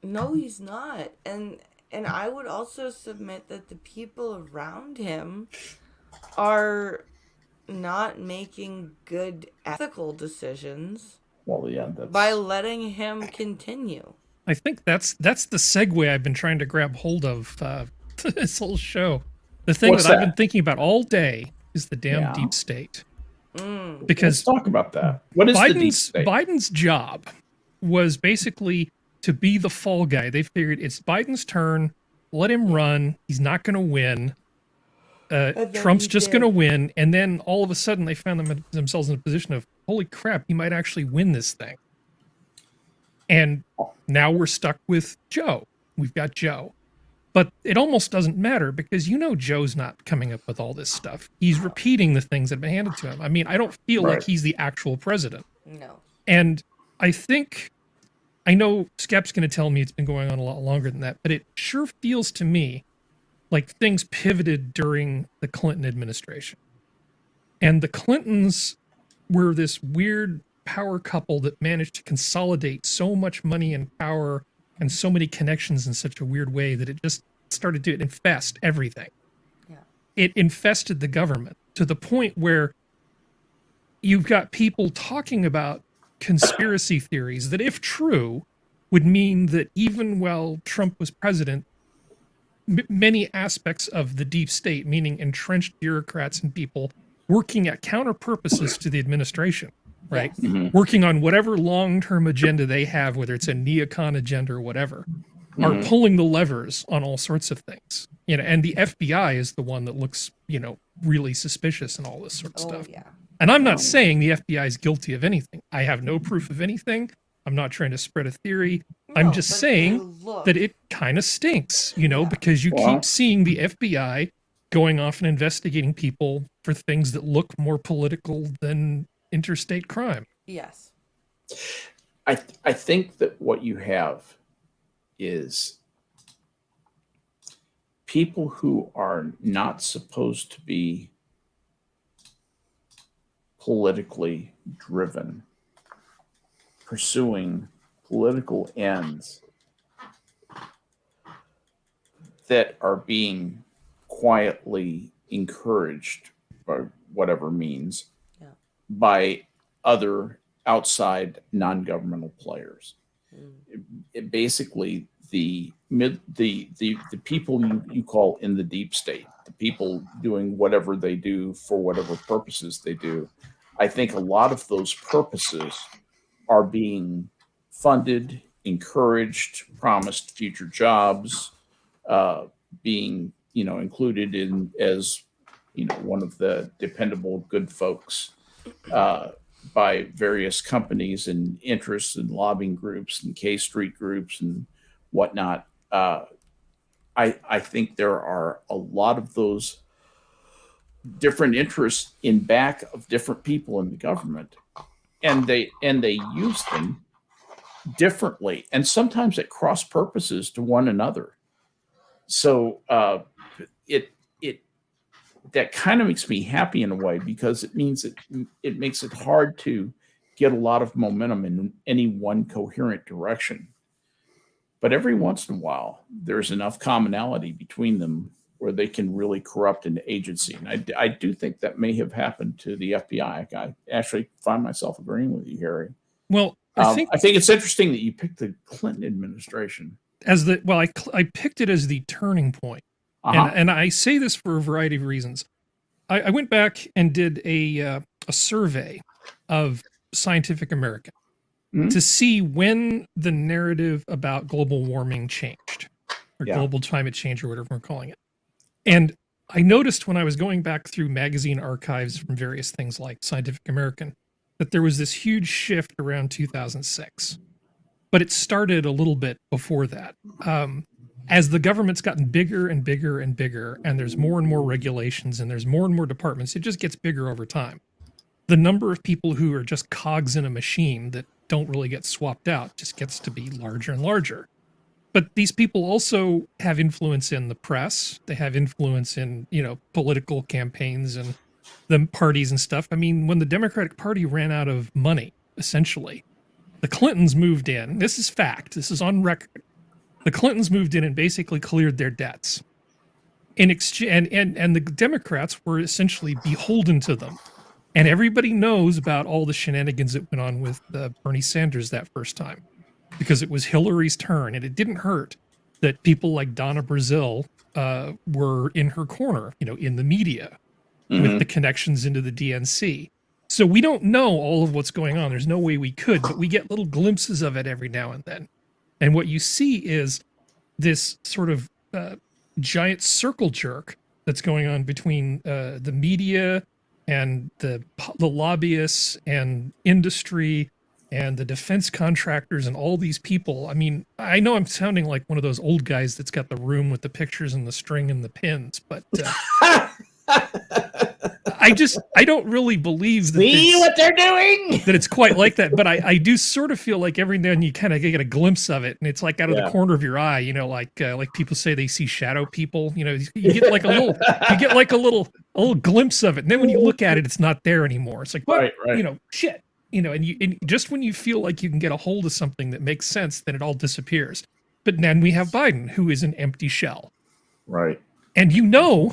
No, he's not. And I would also submit that the people around him are not making good ethical decisions Well, yeah, by letting him continue. I think that's the segue I've been trying to grab hold of this whole show. The thing What's that I've that? been thinking about all day is the damn Yeah. deep state. Mm. Because Let's talk about that. What is the deep state? Biden's job was basically to be the fall guy. They figured it's Biden's turn. Let him run. He's not going to win. Trump's just going to win. And then all of a sudden they found themselves in a position of, holy crap, he might actually win this thing. And now we're stuck with Joe. We've got Joe. But it almost doesn't matter because Joe's not coming up with all this stuff. He's repeating the things that have been handed to him. I mean, I don't feel like he's the actual president. No. And I know Skep's going to tell me it's been going on a lot longer than that, but it sure feels to me like things pivoted during the Clinton administration. And the Clintons were this weird power couple that managed to consolidate so much money and power and so many connections in such a weird way that it just started to infest everything. Yeah. It infested the government to the point where you've got people talking about conspiracy theories that, if true, would mean that even while Trump was president, many aspects of the deep state, meaning entrenched bureaucrats and people working at counter purposes to the administration, right? Yes. Mm-hmm. Working on whatever long-term agenda they have, whether it's a neocon agenda or whatever, are pulling the levers on all sorts of things. And the FBI is the one that looks, really suspicious and all this sort of stuff. Yeah. And I'm not saying the FBI is guilty of anything. I have no proof of anything. I'm not trying to spread a theory. I'm just saying that it kind of stinks, because you keep seeing the FBI going off and investigating people for things that look more political than interstate crime. Yes. I think that what you have is people who are not supposed to be politically driven, pursuing political ends that are being quietly encouraged by whatever means by other outside non-governmental players. It basically, the people you call in the deep state, the people doing whatever they do for whatever purposes they do, I think a lot of those purposes are being funded, encouraged, promised future jobs, being included in as one of the dependable good folks by various companies and interests and lobbying groups and K Street groups and whatnot. I think there are a lot of those different interests in back of different people in the government, and they use them differently and sometimes at cross purposes to one another. So that kind of makes me happy in a way, because it means it makes it hard to get a lot of momentum in any one coherent direction. But every once in a while, there's enough commonality between them where they can really corrupt an agency. And I do think that may have happened to the FBI. I actually find myself agreeing with you, Harry. Well, I think it's interesting that you picked the Clinton administration as I picked it as the turning point. And I say this for a variety of reasons. I went back and did a survey of Scientific American to see when the narrative about global warming changed, or global climate change, or whatever we're calling it. And I noticed when I was going back through magazine archives from various things like Scientific American that there was this huge shift around 2006. But it started a little bit before that. As the government's gotten bigger and bigger and bigger, and there's more and more regulations and there's more and more departments, it just gets bigger over time. The number of people who are just cogs in a machine that don't really get swapped out just gets to be larger and larger. But these people also have influence in the press. They have influence in, political campaigns and the parties and stuff. I mean, when the Democratic Party ran out of money, essentially, the Clintons moved in. This is fact. This is on record. The Clintons moved in and basically cleared their debts. In exchange, and the Democrats were essentially beholden to them. And everybody knows about all the shenanigans that went on with Bernie Sanders that first time. because it was Hillary's turn, and it didn't hurt that people like Donna Brazil were in her corner, in the media with the connections into the DNC. So we don't know all of what's going on. There's no way we could, but we get little glimpses of it every now and then. And what you see is this sort of giant circle jerk that's going on between the media and the lobbyists and industry and the defense contractors and all these people. I mean, I know I'm sounding like one of those old guys that's got the room with the pictures and the string and the pins, but I don't really believe that. See what they're doing? That it's quite like that. But I do sort of feel like every now and then you kind of get a glimpse of it, and it's like out of the corner of your eye, like people say they see shadow people. You get like a little glimpse of it, and then when you look at it, it's not there anymore. It's like, well, right. Shit. And just when you feel like you can get a hold of something that makes sense, then it all disappears. But then we have Biden, who is an empty shell. Right. And you know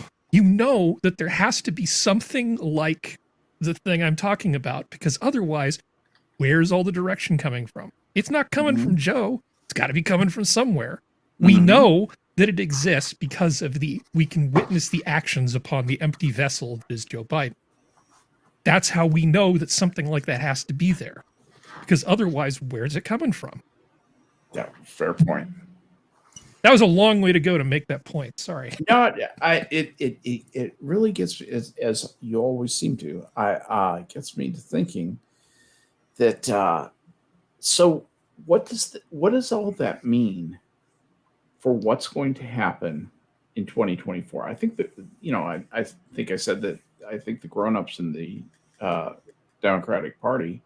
that there has to be something like the thing I'm talking about, because otherwise, where's all the direction coming from? It's not coming from Joe. It's got to be coming from somewhere. We know that it exists because we can witness the actions upon the empty vessel that is Joe Biden. That's how we know that something like that has to be there, because otherwise, where's it coming from? Yeah, fair point. That was a long way to go to make that point. Sorry. No, it really gets, as you always seem to, gets me to thinking that. So what does all that mean for what's going to happen in 2024? I think that I think I said that I think the grown-ups in the Democratic Party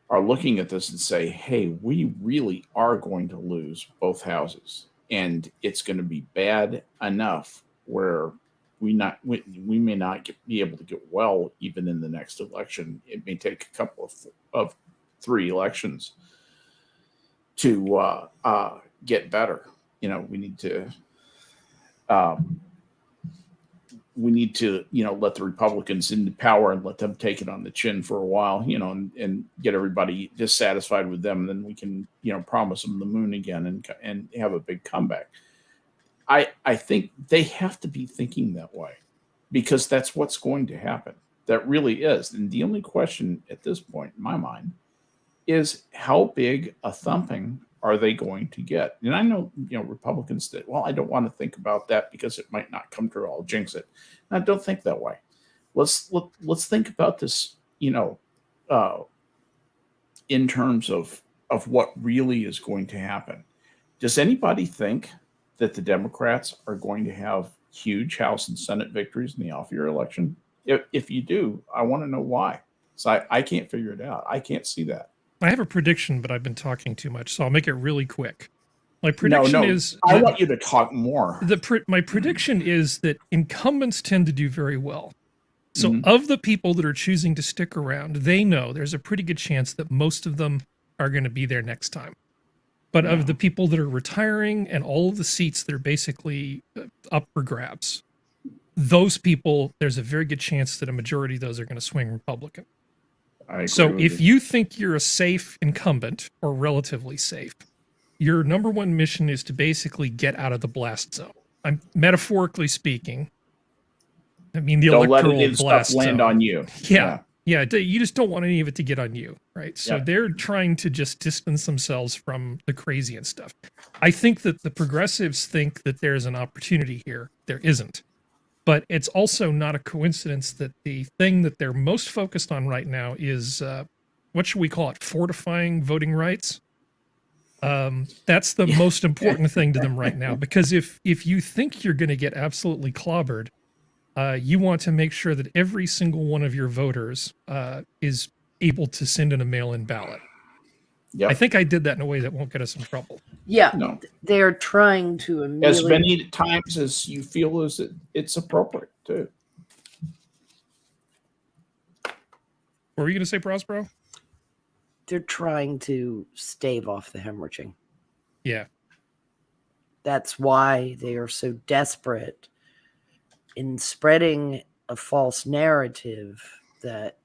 are looking at this and say, hey, we really are going to lose both houses. And it's going to be bad enough where we may not be able to get well even in the next election. It may take a couple of 3 elections to get better. We need to let the Republicans into power and let them take it on the chin for a while, and get everybody dissatisfied with them. And then we can, promise them the moon again and have a big comeback. I think they have to be thinking that way, because that's what's going to happen. That really is. And the only question at this point, in my mind, is how big a thumping are they going to get? And I know, Republicans that, well, I don't want to think about that because it might not come true. I'll jinx it. And I don't think that way. Let's think about this, in terms of what really is going to happen. Does anybody think that the Democrats are going to have huge House and Senate victories in the off-year election? If you do, I want to know why. So I can't figure it out. I can't see that. I have a prediction, but I've been talking too much, so I'll make it really quick. My prediction is... I want you to talk more. My prediction is that incumbents tend to do very well. So of the people that are choosing to stick around, they know there's a pretty good chance that most of them are going to be there next time. But of the people that are retiring and all of the seats that are basically up for grabs, those people, there's a very good chance that a majority of those are going to swing Republican. So if you think you're a safe incumbent, or relatively safe, your number one mission is to basically get out of the blast zone. I'm metaphorically speaking. I mean, the electoral blast stuff land zone. On you. Yeah. You just don't want any of it to get on you, right? So they're trying to just distance themselves from the crazy and stuff. I think that the progressives think that there's an opportunity here. There isn't. But it's also not a coincidence that the thing that they're most focused on right now is, what should we call it? Fortifying voting rights. That's the most important thing to them right now, because if you think you're going to get absolutely clobbered, you want to make sure that every single one of your voters is able to send in a mail-in ballot. Yep. I think I did that in a way that won't get us in trouble. Yeah, they're trying to as many times as you feel as it's appropriate too. What were you going to say, Prospero? They're trying to stave off the hemorrhaging. Yeah. That's why they are so desperate in spreading a false narrative that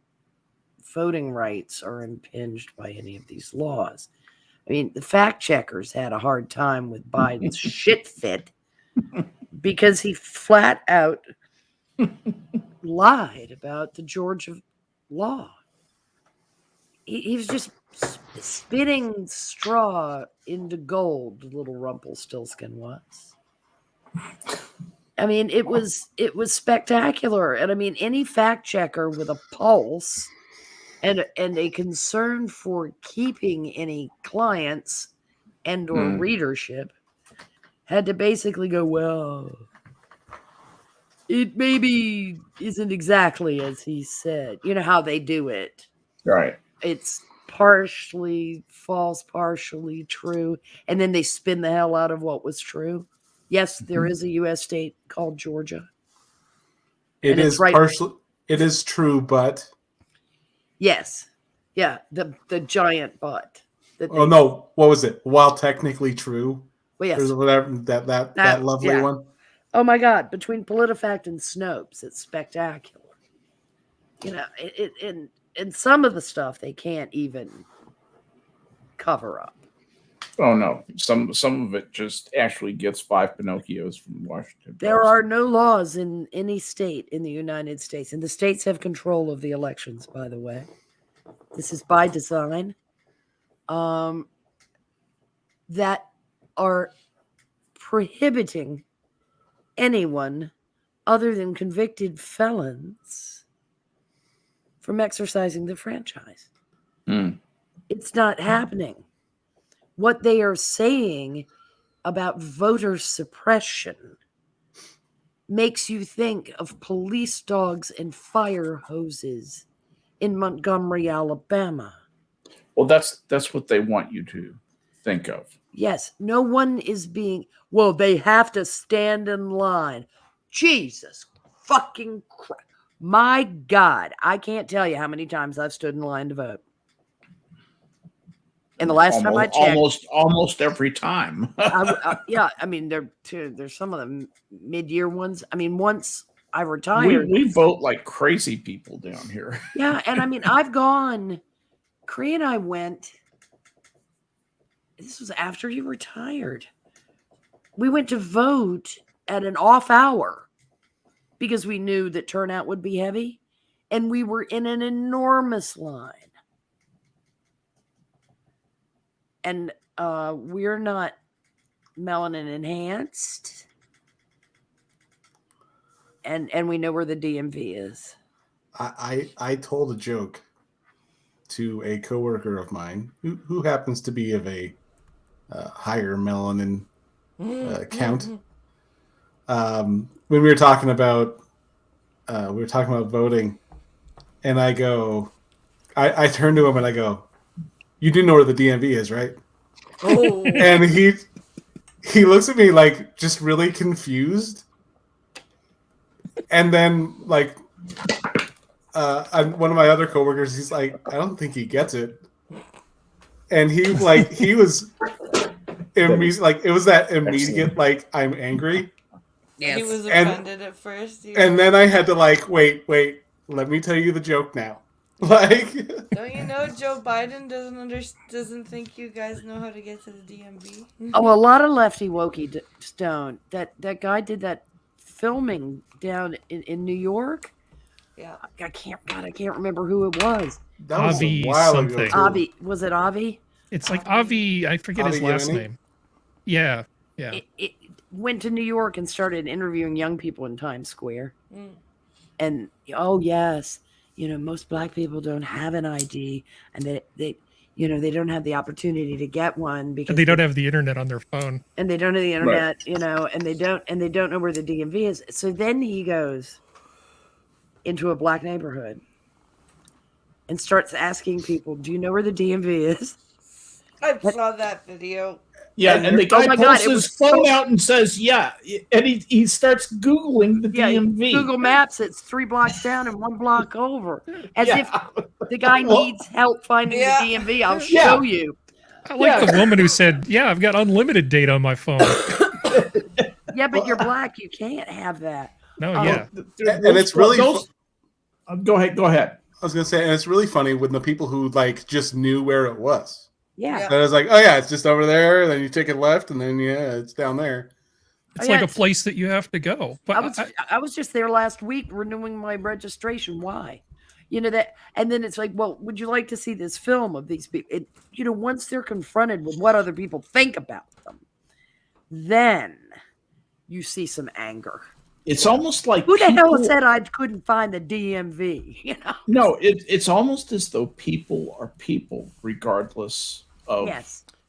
voting rights are impinged by any of these laws. I mean, the fact checkers had a hard time with Biden's shit fit because he flat out lied about the Georgia law. He was just spitting straw into gold, little Rumpelstiltskin was. I mean, it was spectacular. And I mean, any fact checker with a pulse and a concern for keeping any clients and or readership had to basically go, well, it maybe isn't exactly as he said. You know how they do it. Right. It's partially false, partially true. And then they spin the hell out of what was true. Yes, there is a U.S. state called Georgia. It is right. It is true, but yes, yeah, the giant but. Oh no, what was it? While technically true, well, yes, whatever that lovely one. Oh my God! Between PolitiFact and Snopes, it's spectacular. You know, and some of the stuff they can't even cover up. Oh no, some of it just actually gets 5 Pinocchios from Washington. There are no laws in any state in the United States, and the states have control of the elections, by the way. This is by design. That are prohibiting anyone other than convicted felons from exercising the franchise. It's not happening. What they are saying about voter suppression makes you think of police dogs and fire hoses in Montgomery, Alabama. Well, that's what they want you to think of. Yes, no one is being, well, they have to stand in line. Jesus fucking Christ. My God, I can't tell you how many times I've stood in line to vote. And the last time I checked, almost every time. yeah, I mean, there's some of the mid-year ones. I mean, once I retired, we vote like crazy people down here. Yeah, and I mean, I've gone. Cree and I went. This was after you retired. We went to vote at an off hour because we knew that turnout would be heavy, and we were in an enormous line. And we're not melanin enhanced. And we know where the DMV is. I told a joke to a coworker of mine who happens to be of a higher melanin count. When we were talking about voting, and I go, I turn to him and I go, "You do know where the DMV is, right?" Oh. And he looks at me like just really confused. And then like one of my other coworkers, he's like, "I don't think he gets it." And he was like, it was that immediate like, I'm angry. Yes. He was offended at first. And then I had to like, wait, let me tell you the joke now. Like, don't you know Joe Biden doesn't think you guys know how to get to the DMV? Oh, a lot of lefty wokey don't. That guy did that filming down in New York. Yeah, I can't remember who it was. That was Avi a while something. ago. Avi, was it Avi? It's like Avi. I forget his last name. Yeah. It went to New York and started interviewing young people in Times Square. And oh yes, you know, most black people don't have an ID, and they they don't have the opportunity to get one because they don't have the internet on their phone, and they don't have the internet, right. And they don't know where the DMV is. So then he goes into a black neighborhood and starts asking people, "Do you know where the DMV is?" I saw that video. Yeah, and the guy pulls his phone out and says, "Yeah," and he starts Googling the DMV. Google Maps, it's 3 blocks down and 1 block over. As if the guy needs help finding the DMV. I'll show you. I like the woman who said, "Yeah, I've got unlimited data on my phone." Yeah, but you're black. You can't have that. No, and it's really... Go ahead. I was going to say, and it's really funny when the people who like just knew where it was. Yeah. And I was like, oh yeah, it's just over there. And then you take it left, and then it's down there. It's Oh, yeah, like a place that you have to go. But I was just there last week renewing my registration. Why? That, and then it's like, well, would you like to see this film of these people? Once they're confronted with what other people think about them, then you see some anger. It's almost like Who the hell said I couldn't find the DMV? No, it's almost as though people are people, regardless of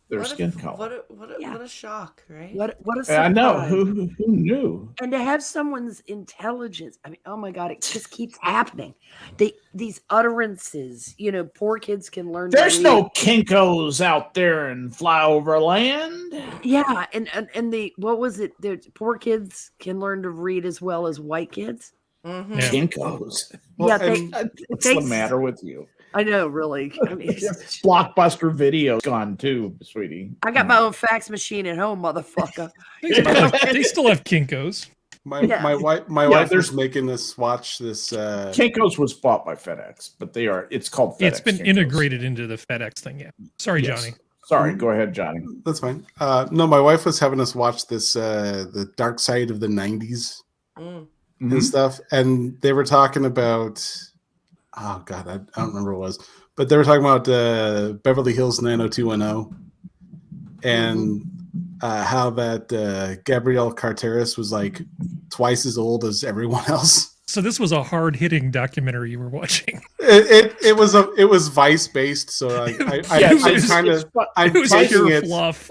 their skin color. What a shock, right? What a surprise. I know. Who knew? And to have someone's intelligence, I mean, oh my God, it just keeps happening. These utterances, poor kids can learn. There's no Kinkos out there in flyover land. Yeah, and what was it? Poor kids can learn to read as well as white kids. Mm-hmm. Yeah. Kinkos. What's the matter with you? I know, really. I mean, Blockbuster Video gone too, sweetie. I got my own fax machine at home, motherfucker. They still have Kinkos. My wife was making us watch this. Kinkos was bought by FedEx, but it's called FedEx. It's been Kinkos. integrated into the FedEx thing. Yeah. Sorry, Yes. Johnny. Sorry, go ahead, Johnny. That's fine. No, my wife was having us watch this, the dark side of the 90s and stuff. And they were talking about, oh God, I don't remember what it was, but they were talking about Beverly Hills 90210 and how that Gabrielle Carteris was like twice as old as everyone else. So this was a hard-hitting documentary you were watching. It was Vice based, so I'm fighting it. Fluff.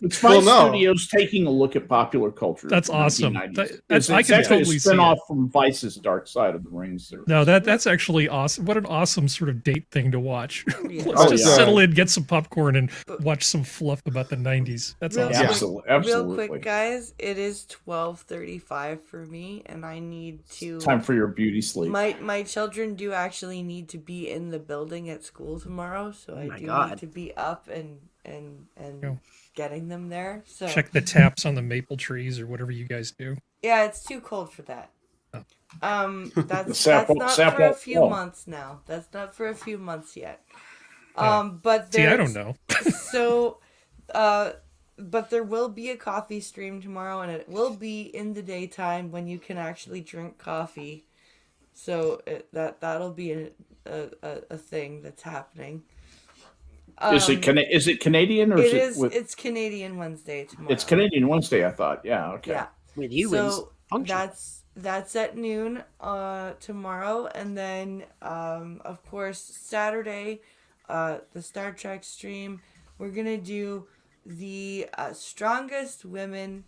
It's Vice Studios taking a look at popular culture. That's awesome. I can totally see spin off it. from Vice's Dark Side of the Rings. No, that's actually awesome. What an awesome sort of date thing to watch. Yeah. Let's just settle in, get some popcorn, and watch some fluff about the 90s. That's awesome. Absolutely. Real quick, guys, it is 12:35 for me, and I need to. Time for your beauty sleep. My children do actually need to be in the building at school tomorrow, so I need to be up and getting them there. So check the taps on the maple trees or whatever you guys do. Yeah, it's too cold for that. Oh. That's not for a few months now. That's not for a few months yet. But see, I don't know. So, but there will be a coffee stream tomorrow, and it will be in the daytime when you can actually drink coffee. So that'll be a thing that's happening. Is it Canadian or it's Canadian Wednesday tomorrow. It's Canadian Wednesday, I thought. Yeah, okay. Yeah. With you, so that's at noon tomorrow, and then of course Saturday, the Star Trek stream. We're gonna do the strongest women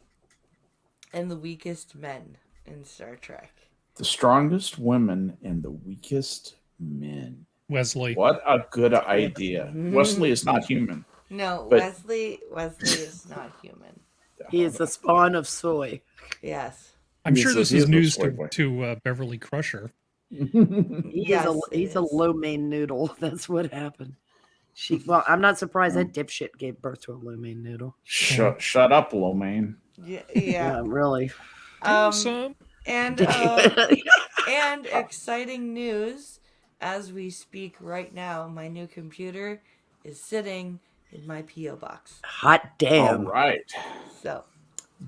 and the weakest men in Star Trek. The strongest women and the weakest men. Wesley. What a good idea. Wesley is not human. No, Wesley is not human. He is the spawn of soy. Yes. I'm sure this is news to Beverly Crusher. He's a lo mein noodle. That's what happened. I'm not surprised that dipshit gave birth to a lo mein noodle. Shut up, lo mein. Yeah. Really. And exciting news. As we speak right now, my new computer is sitting in my P.O. box. Hot damn. All right. So,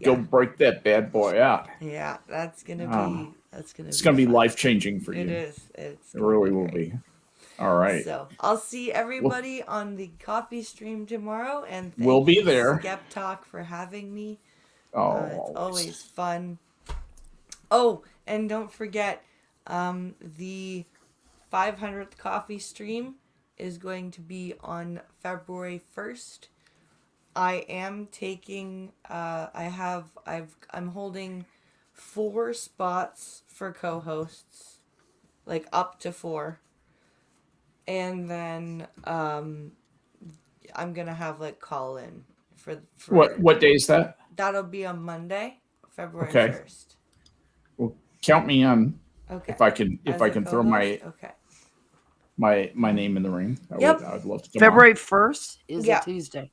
go break that bad boy out. Yeah, it's gonna be life-changing for you. It is. It really will be. All right. So I'll see everybody on the coffee stream tomorrow, and we'll be there. Skep Tock for having me. It's always fun. Oh, and don't forget, the 500th coffee stream is going to be on February 1st. I am taking I'm holding 4 spots for co-hosts, like up to 4. And then I'm going to have like call in for what day is that? That'll be on Monday, February 1st. Well, count me on. Okay. If I can throw my name in the ring. I would love to. February 1st is a Tuesday.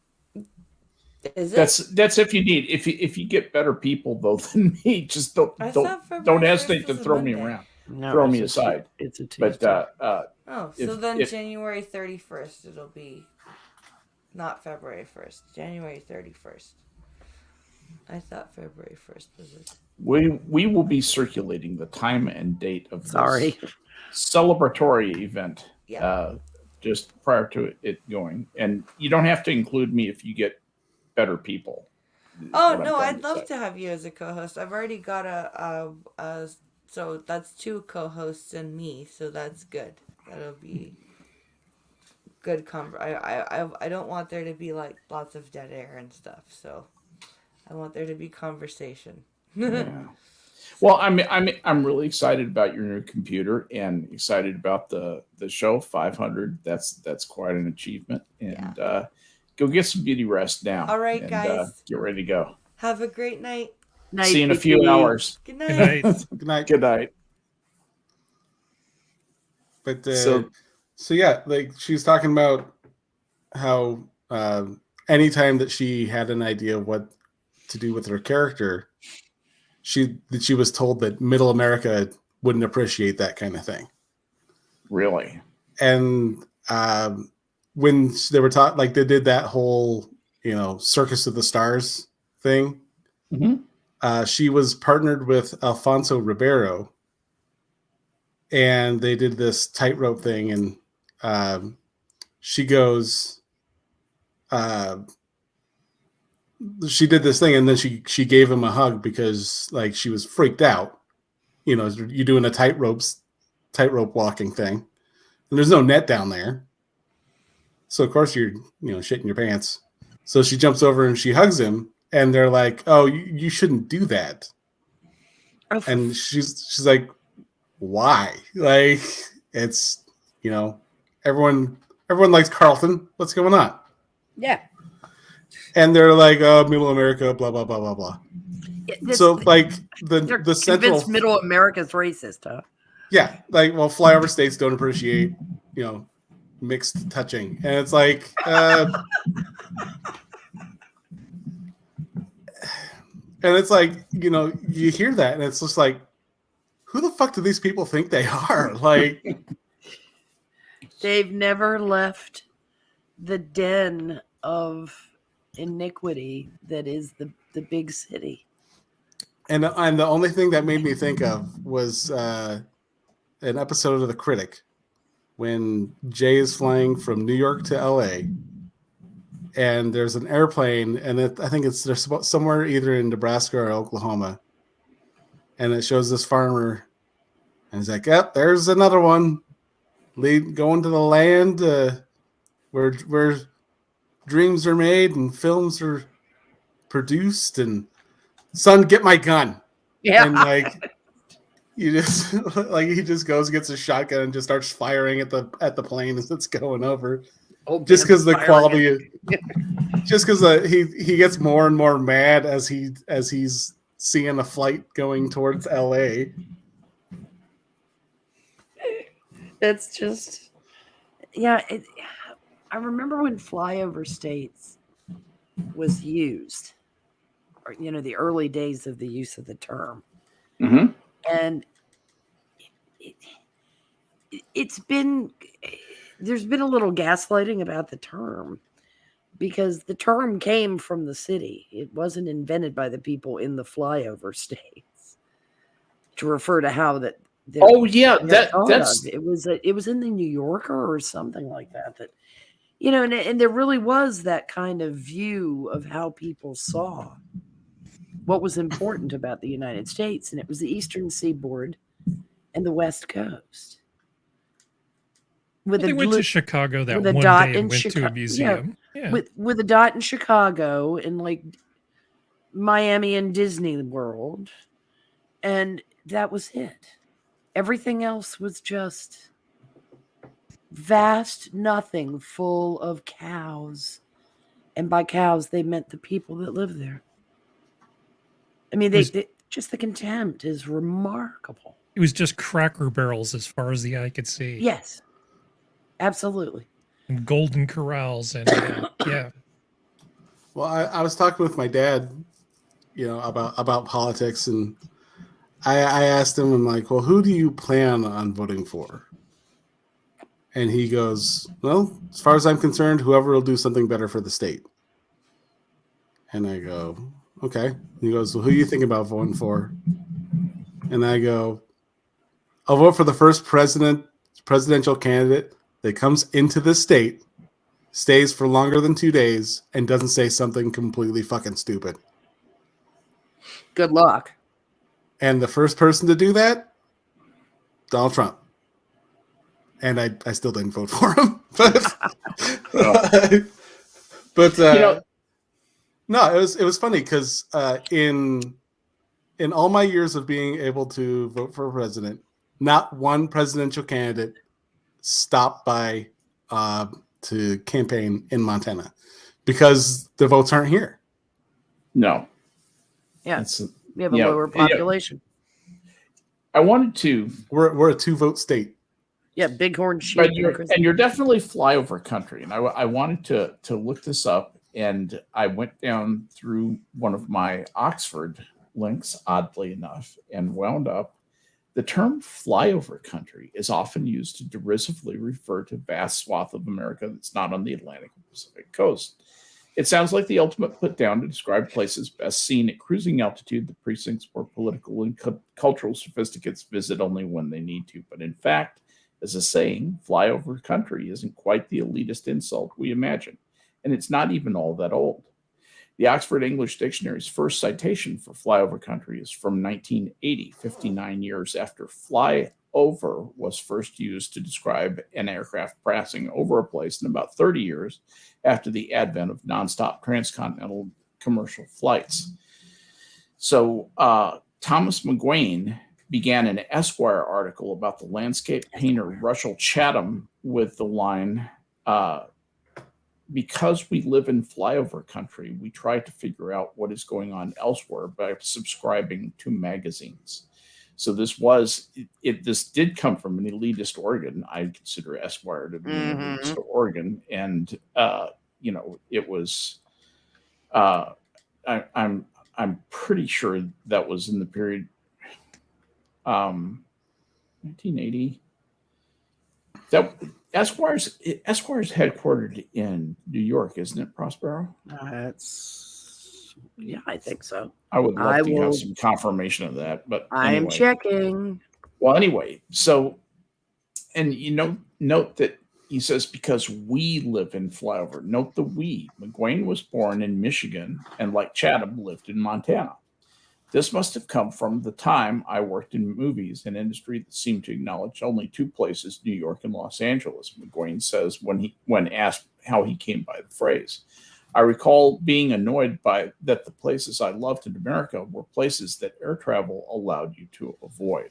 Is it? That's if you need. If you get better people though than me, just don't hesitate to throw me around. No, throw me aside. It's a Tuesday. But then January 31st it'll be. not February 1st. January 31st. I thought February 1st was it. We will be circulating the time and date of Sorry. this celebratory event Yeah. just prior to it going. And you don't have to include me if you get better people. Oh no, I'd love to have you as a co-host. I've already got so that's 2 co-hosts and me, so that's good. That'll be good. I don't want there to be like lots of dead air and stuff. So I want there to be conversation. Yeah. Well, I'm really excited about your new computer and excited about the show 500. That's quite an achievement. And go get some beauty rest now. All right, and, guys. get ready to go. Have a great night. See you in a few hours. Good night. Good night. Good night. Good night. But so yeah, like she's talking about how anytime that she had an idea of what to do with her character, she was told that Middle America wouldn't appreciate that kind of thing. Really? And when they were taught, like they did that whole, Circus of the Stars thing, she was partnered with Alfonso Ribeiro, and they did this tightrope thing, and she goes, she did this thing, and then she gave him a hug because like she was freaked out. You're doing a tightrope walking thing, and there's no net down there, so of course you're shitting your pants. So she jumps over and she hugs him, and they're like, "Oh, you shouldn't do that." And she's like, "Why? Like it's everyone likes Carlton. What's going on?" Yeah. And they're like, "Oh, Middle America, blah blah blah blah blah." So like the central Middle America's racist, huh? Yeah, like flyover states don't appreciate mixed touching, and it's like and it's like you hear that, and it's just like, who the fuck do these people think they are? Like they've never left the den of iniquity that is the big city. And the only thing that made me think of was an episode of The Critic when Jay is flying from New York to LA, and there's an airplane, and I think there's somewhere either in Nebraska or Oklahoma, and it shows this farmer, and he's like, "Yep, there's another one, going to the land where dreams are made and films are produced, and son, get my gun." Yeah. And like he just goes, gets a shotgun and just starts firing at the plane as it's going over. Just because the quality just because he gets more and more mad as he's seeing a flight going towards LA. It's just I remember when flyover states was used, or, the early days of the use of the term. Mm-hmm. And there's been a little gaslighting about the term, because the term came from the city. It wasn't invented by the people in the flyover states to refer to how that. Oh yeah, that's it was in the New Yorker or something like that. That and there really was that kind of view of how people saw what was important about the United States, and it was the Eastern Seaboard and the West Coast. They went to Chicago that one day and went to a museum. Yeah. With a dot in Chicago and like Miami and Disney World, and that was it. Everything else was just vast nothing full of cows. And by cows, they meant the people that live there. I mean, they just the contempt is remarkable. It was just Cracker Barrels as far as the eye could see. Yes, absolutely. And Golden Corrals and yeah. Well, I was talking with my dad, about politics, and I asked him, I'm like, well, who do you plan on voting for? And he goes, well, as far as I'm concerned, whoever will do something better for the state. And I go, okay. And he goes, well, who are you thinking about voting for? And I go, I'll vote for the first presidential candidate that comes into the state, stays for longer than 2 days, and doesn't say something completely fucking stupid. Good luck. And the first person to do that, Donald Trump. And I still didn't vote for him. But no, it was funny because in all my years of being able to vote for a president, not one presidential candidate stopped by to campaign in Montana because the votes aren't here. No. Yeah, we have a lower population. I wanted to. We're a 2-vote state. Yeah, bighorn sheep. And you're definitely flyover country. And I wanted to look this up, and I went down through one of my Oxford links, oddly enough, and wound up. The term flyover country is often used to derisively refer to vast swath of America that's not on the Atlantic or Pacific coast. It sounds like the ultimate put down to describe places best seen at cruising altitude, the precincts where political and cultural sophisticates visit only when they need to. But in fact, as a saying, flyover country isn't quite the elitist insult we imagine, and it's not even all that old. The Oxford English Dictionary's first citation for flyover country is from 1980, 59 years after flyover was first used to describe an aircraft passing over a place, and about 30 years after the advent of nonstop transcontinental commercial flights. So Thomas McGuane began an Esquire article about the landscape painter Russell Chatham with the line, because we live in flyover country, we try to figure out what is going on elsewhere by subscribing to magazines. So this did come from an elitist organ. I consider Esquire to be an elitist organ, and it was. I'm pretty sure that was in the period. 1980. That Esquire's headquartered in New York, isn't it, Prospero? I think so. I would love to have some confirmation of that, but I am checking. Well, anyway, so, and note that he says because we live in flyover. Note the we. McGuane was born in Michigan and, like Chatham, lived in Montana. This must have come from the time I worked in movies, an industry that seemed to acknowledge only 2 places, New York and Los Angeles, McGuane says when asked how he came by the phrase. I recall being annoyed by that the places I loved in America were places that air travel allowed you to avoid.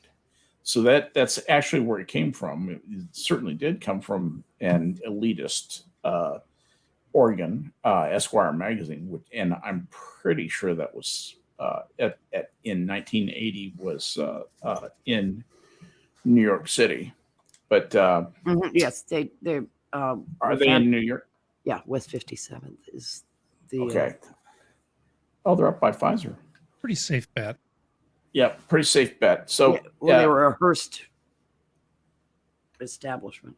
So that's actually where it came from. It certainly did come from an elitist organ, Esquire magazine, and I'm pretty sure that was in 1980 was in New York City, but yes, they are they in New York? Yeah, West 57th is the okay. Oh, they're up by Pfizer. Pretty safe bet. Yeah, pretty safe bet. So they were a Hearst establishment.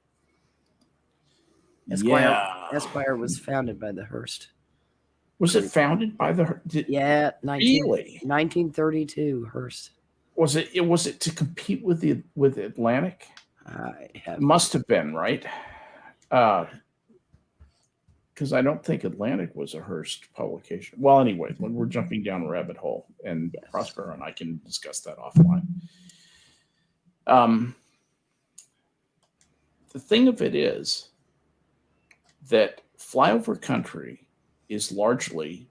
Esquire was founded by the Hearst. Was it founded by the? 1932 Hearst. Was it to compete with Atlantic? Must have been, right? Because I don't think Atlantic was a Hearst publication. Well, anyway, when we're jumping down a rabbit hole, and Prospero and I can discuss that offline. The thing of it is that flyover country is largely,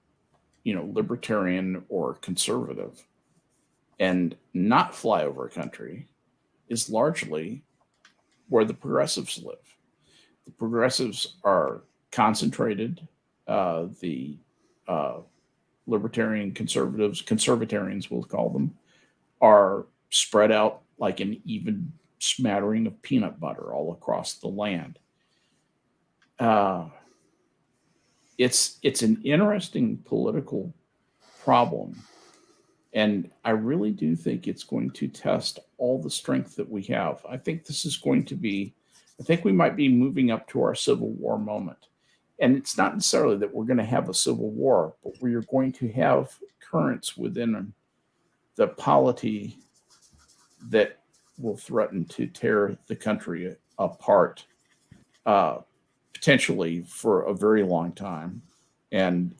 libertarian or conservative, and not flyover country is largely where the progressives live. The progressives are concentrated. The libertarian conservatarians, we'll call them, are spread out like an even smattering of peanut butter all across the land. It's an interesting political problem, and I really do think it's going to test all the strength that we have. I think this is going to be I think we might be moving up to our Civil War moment. And it's not necessarily that we're going to have a civil war, but we are going to have currents within the polity that will threaten to tear the country apart, potentially for a very long time, and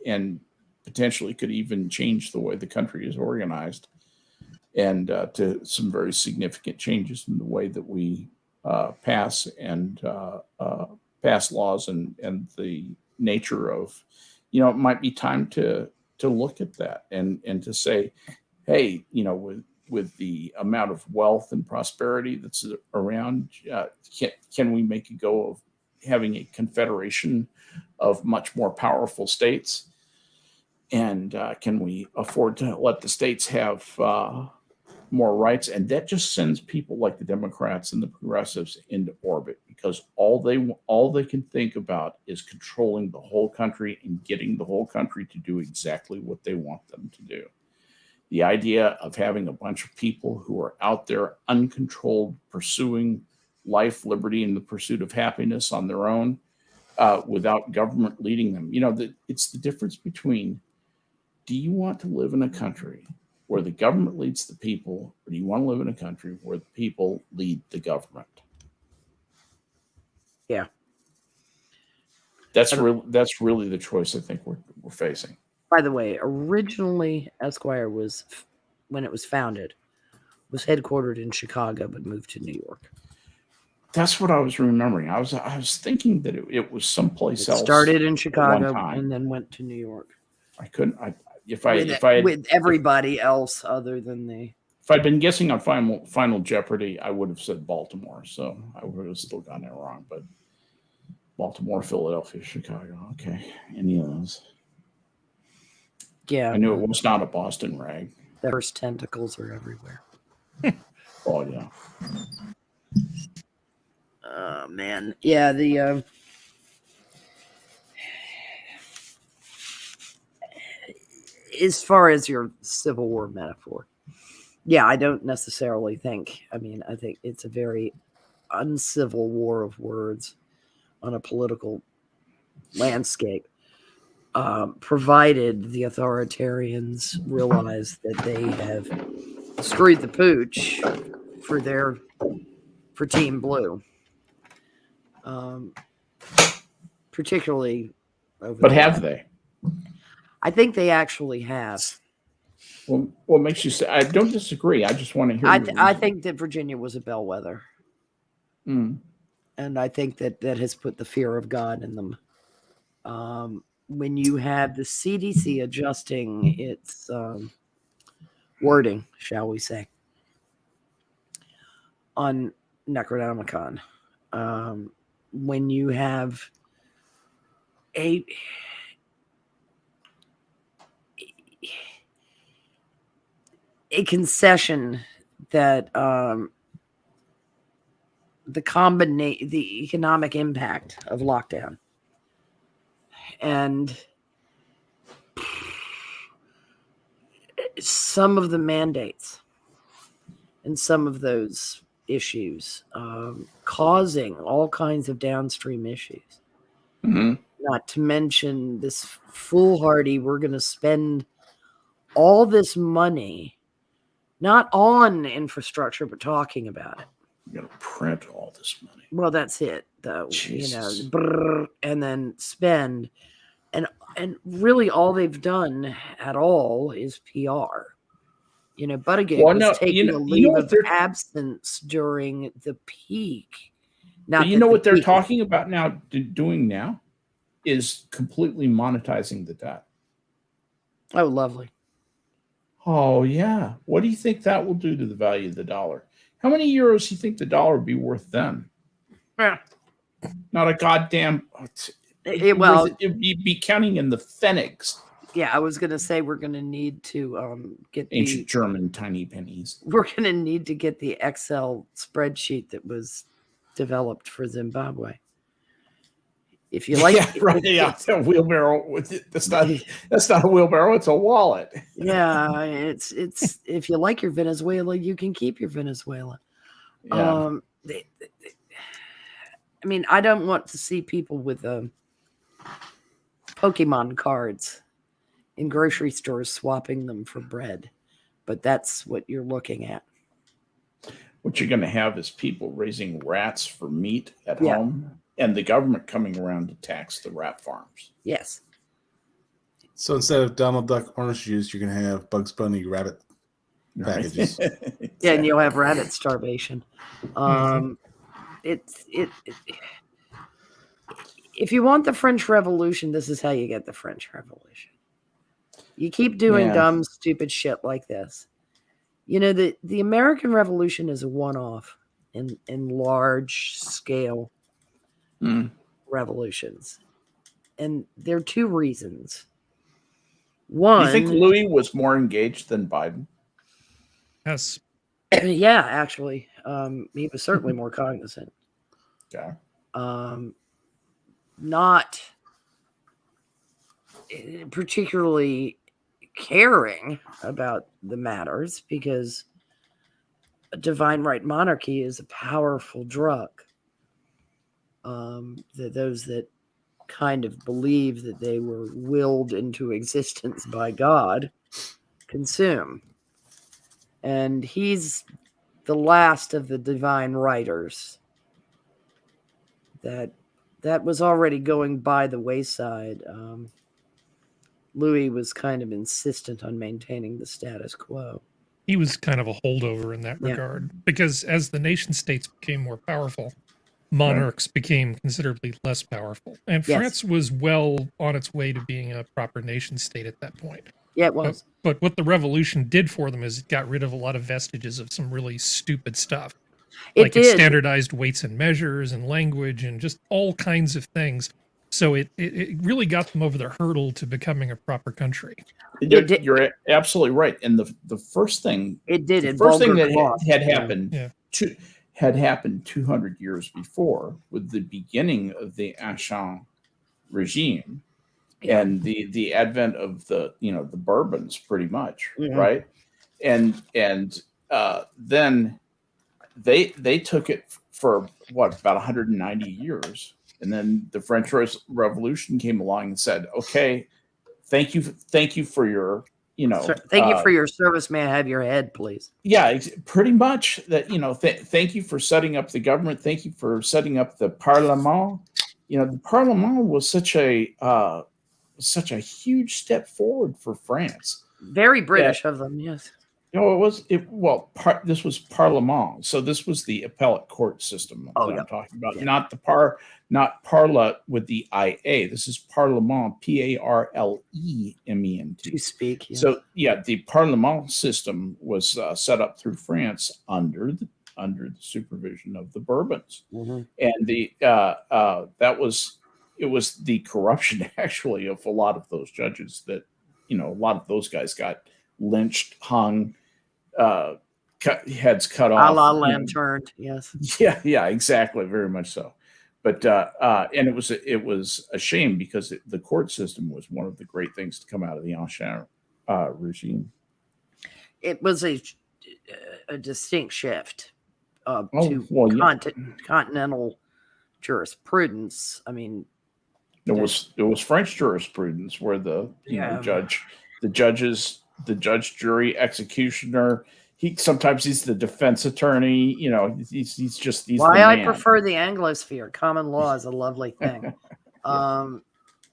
potentially could even change the way the country is organized, and to some very significant changes in the way that we pass laws and the nature of, it might be time to look at that and to say, hey, with the amount of wealth and prosperity that's around, can we make a go of having a confederation of much more powerful states? And can we afford to let the states have more rights? And that just sends people like the Democrats and the progressives into orbit, because all they can think about is controlling the whole country and getting the whole country to do exactly what they want them to do. The idea of having a bunch of people who are out there uncontrolled, pursuing life, liberty, and the pursuit of happiness on their own, without government leading them. It's the difference between, do you want to live in a country where the government leads the people, or do you want to live in a country where the people lead the government? Yeah. That's really the choice I think we're facing. By the way, originally Esquire was, when it was founded, was headquartered in Chicago but moved to New York. That's what I was remembering. I was thinking that it was someplace else. Started in Chicago and then went to New York. I couldn't. With everybody else other than the. If I'd been guessing on Final Jeopardy, I would have said Baltimore. So I would have still gotten it wrong. But Baltimore, Philadelphia, Chicago. Okay, any of those. Yeah, I knew it was not a Boston rag. The first tentacles are everywhere. Oh yeah. Oh man, yeah. The as far as your Civil War metaphor, yeah, I don't necessarily think. I mean, I think it's a very uncivil war of words on a political landscape. Provided the authoritarians realize that they have screwed the pooch for Team Blue, particularly over. But have they? I think they actually have. Well, what makes you say? I don't disagree. I just want to hear. I think that Virginia was a bellwether, and I think that has put the fear of God in them. When you have the CDC adjusting its wording, shall we say, on Necronomicon, when you have a concession that the economic impact of lockdown and some of the mandates and some of those issues causing all kinds of downstream issues. Mm-hmm. Not to mention this foolhardy, we're going to spend all this money not on infrastructure, but talking about it. You're going to print all this money. Well, that's it, though. Jesus. And then spend. And really all they've done at all is PR. Buttigieg was taking a leave of absence during the peak. But what they're talking about now, doing now, is completely monetizing the debt. Oh, lovely. Oh, yeah. What do you think that will do to the value of the dollar? How many euros do you think the dollar would be worth then? Yeah. Not a goddamn... It'd be counting in the pfennigs. Yeah, I was going to say we're going to need to get ancient German tiny pennies. We're going to need to get the Excel spreadsheet that was developed for Zimbabwe. If you like, it's a wheelbarrow. That's not a wheelbarrow. It's a wallet. Yeah, it's if you like your Venezuela, you can keep your Venezuela. Yeah. I mean, I don't want to see people with Pokemon cards in grocery stores swapping them for bread, but that's what you're looking at. What you're going to have is people raising rats for meat at home, and the government coming around to tax the rat farms. Yes. So instead of Donald Duck orange juice, you're going to have Bugs Bunny rabbit packages. Exactly. Yeah, and you'll have rabbit starvation. If you want the French Revolution, this is how you get the French Revolution. You keep doing dumb, stupid shit like this. You know, the American Revolution is a one-off in large scale revolutions. And there are two reasons. One, you think Louis was more engaged than Biden? Yes. Yeah, actually. He was certainly more cognizant. Yeah. Not particularly caring about the matters, because a divine right monarchy is a powerful drug. Those that kind of believe that they were willed into existence by God consume. And he's the last of the divine writers that was already going by the wayside. Louis was kind of insistent on maintaining the status quo. He was kind of a holdover in that regard, because as the nation states became more powerful, monarchs became considerably less powerful. And France was well on its way to being a proper nation state at that point. Yeah, it was. But what the revolution did for them is it got rid of a lot of vestiges of some really stupid stuff. It standardized weights and measures and language and just all kinds of things. So it really got them over the hurdle to becoming a proper country. You're absolutely right. And the first thing that had happened had happened 200 years before, with the beginning of the Ancien regime and the advent of the Bourbons, pretty much, right? And then they took it for about 190 years. And then the French Revolution came along and said, "Okay, thank you for your, thank you for your service. May I have your head, please?" Yeah, pretty much that. Thank you for setting up the government. Thank you for setting up the Parlement. The Parlement was such a huge step forward for France. Very British of them, yes. This was Parlement, so this was the appellate court system I'm talking about, not Parla with the IA. This is Parlement, Parlement. To speak. Yeah. So the Parlement system was set up through France under the supervision of the Bourbons, and it was the corruption actually of a lot of those judges that a lot of those guys got lynched, hung, heads cut off, a la Lantern. Yes. Yeah, exactly, very much so. But and it was a shame, because the court system was one of the great things to come out of the Ancien regime. It was a distinct shift to continental jurisprudence. I mean, it was French jurisprudence where the judge, jury, executioner. He's the defense attorney. He's why I prefer the Anglosphere. Common law is a lovely thing. The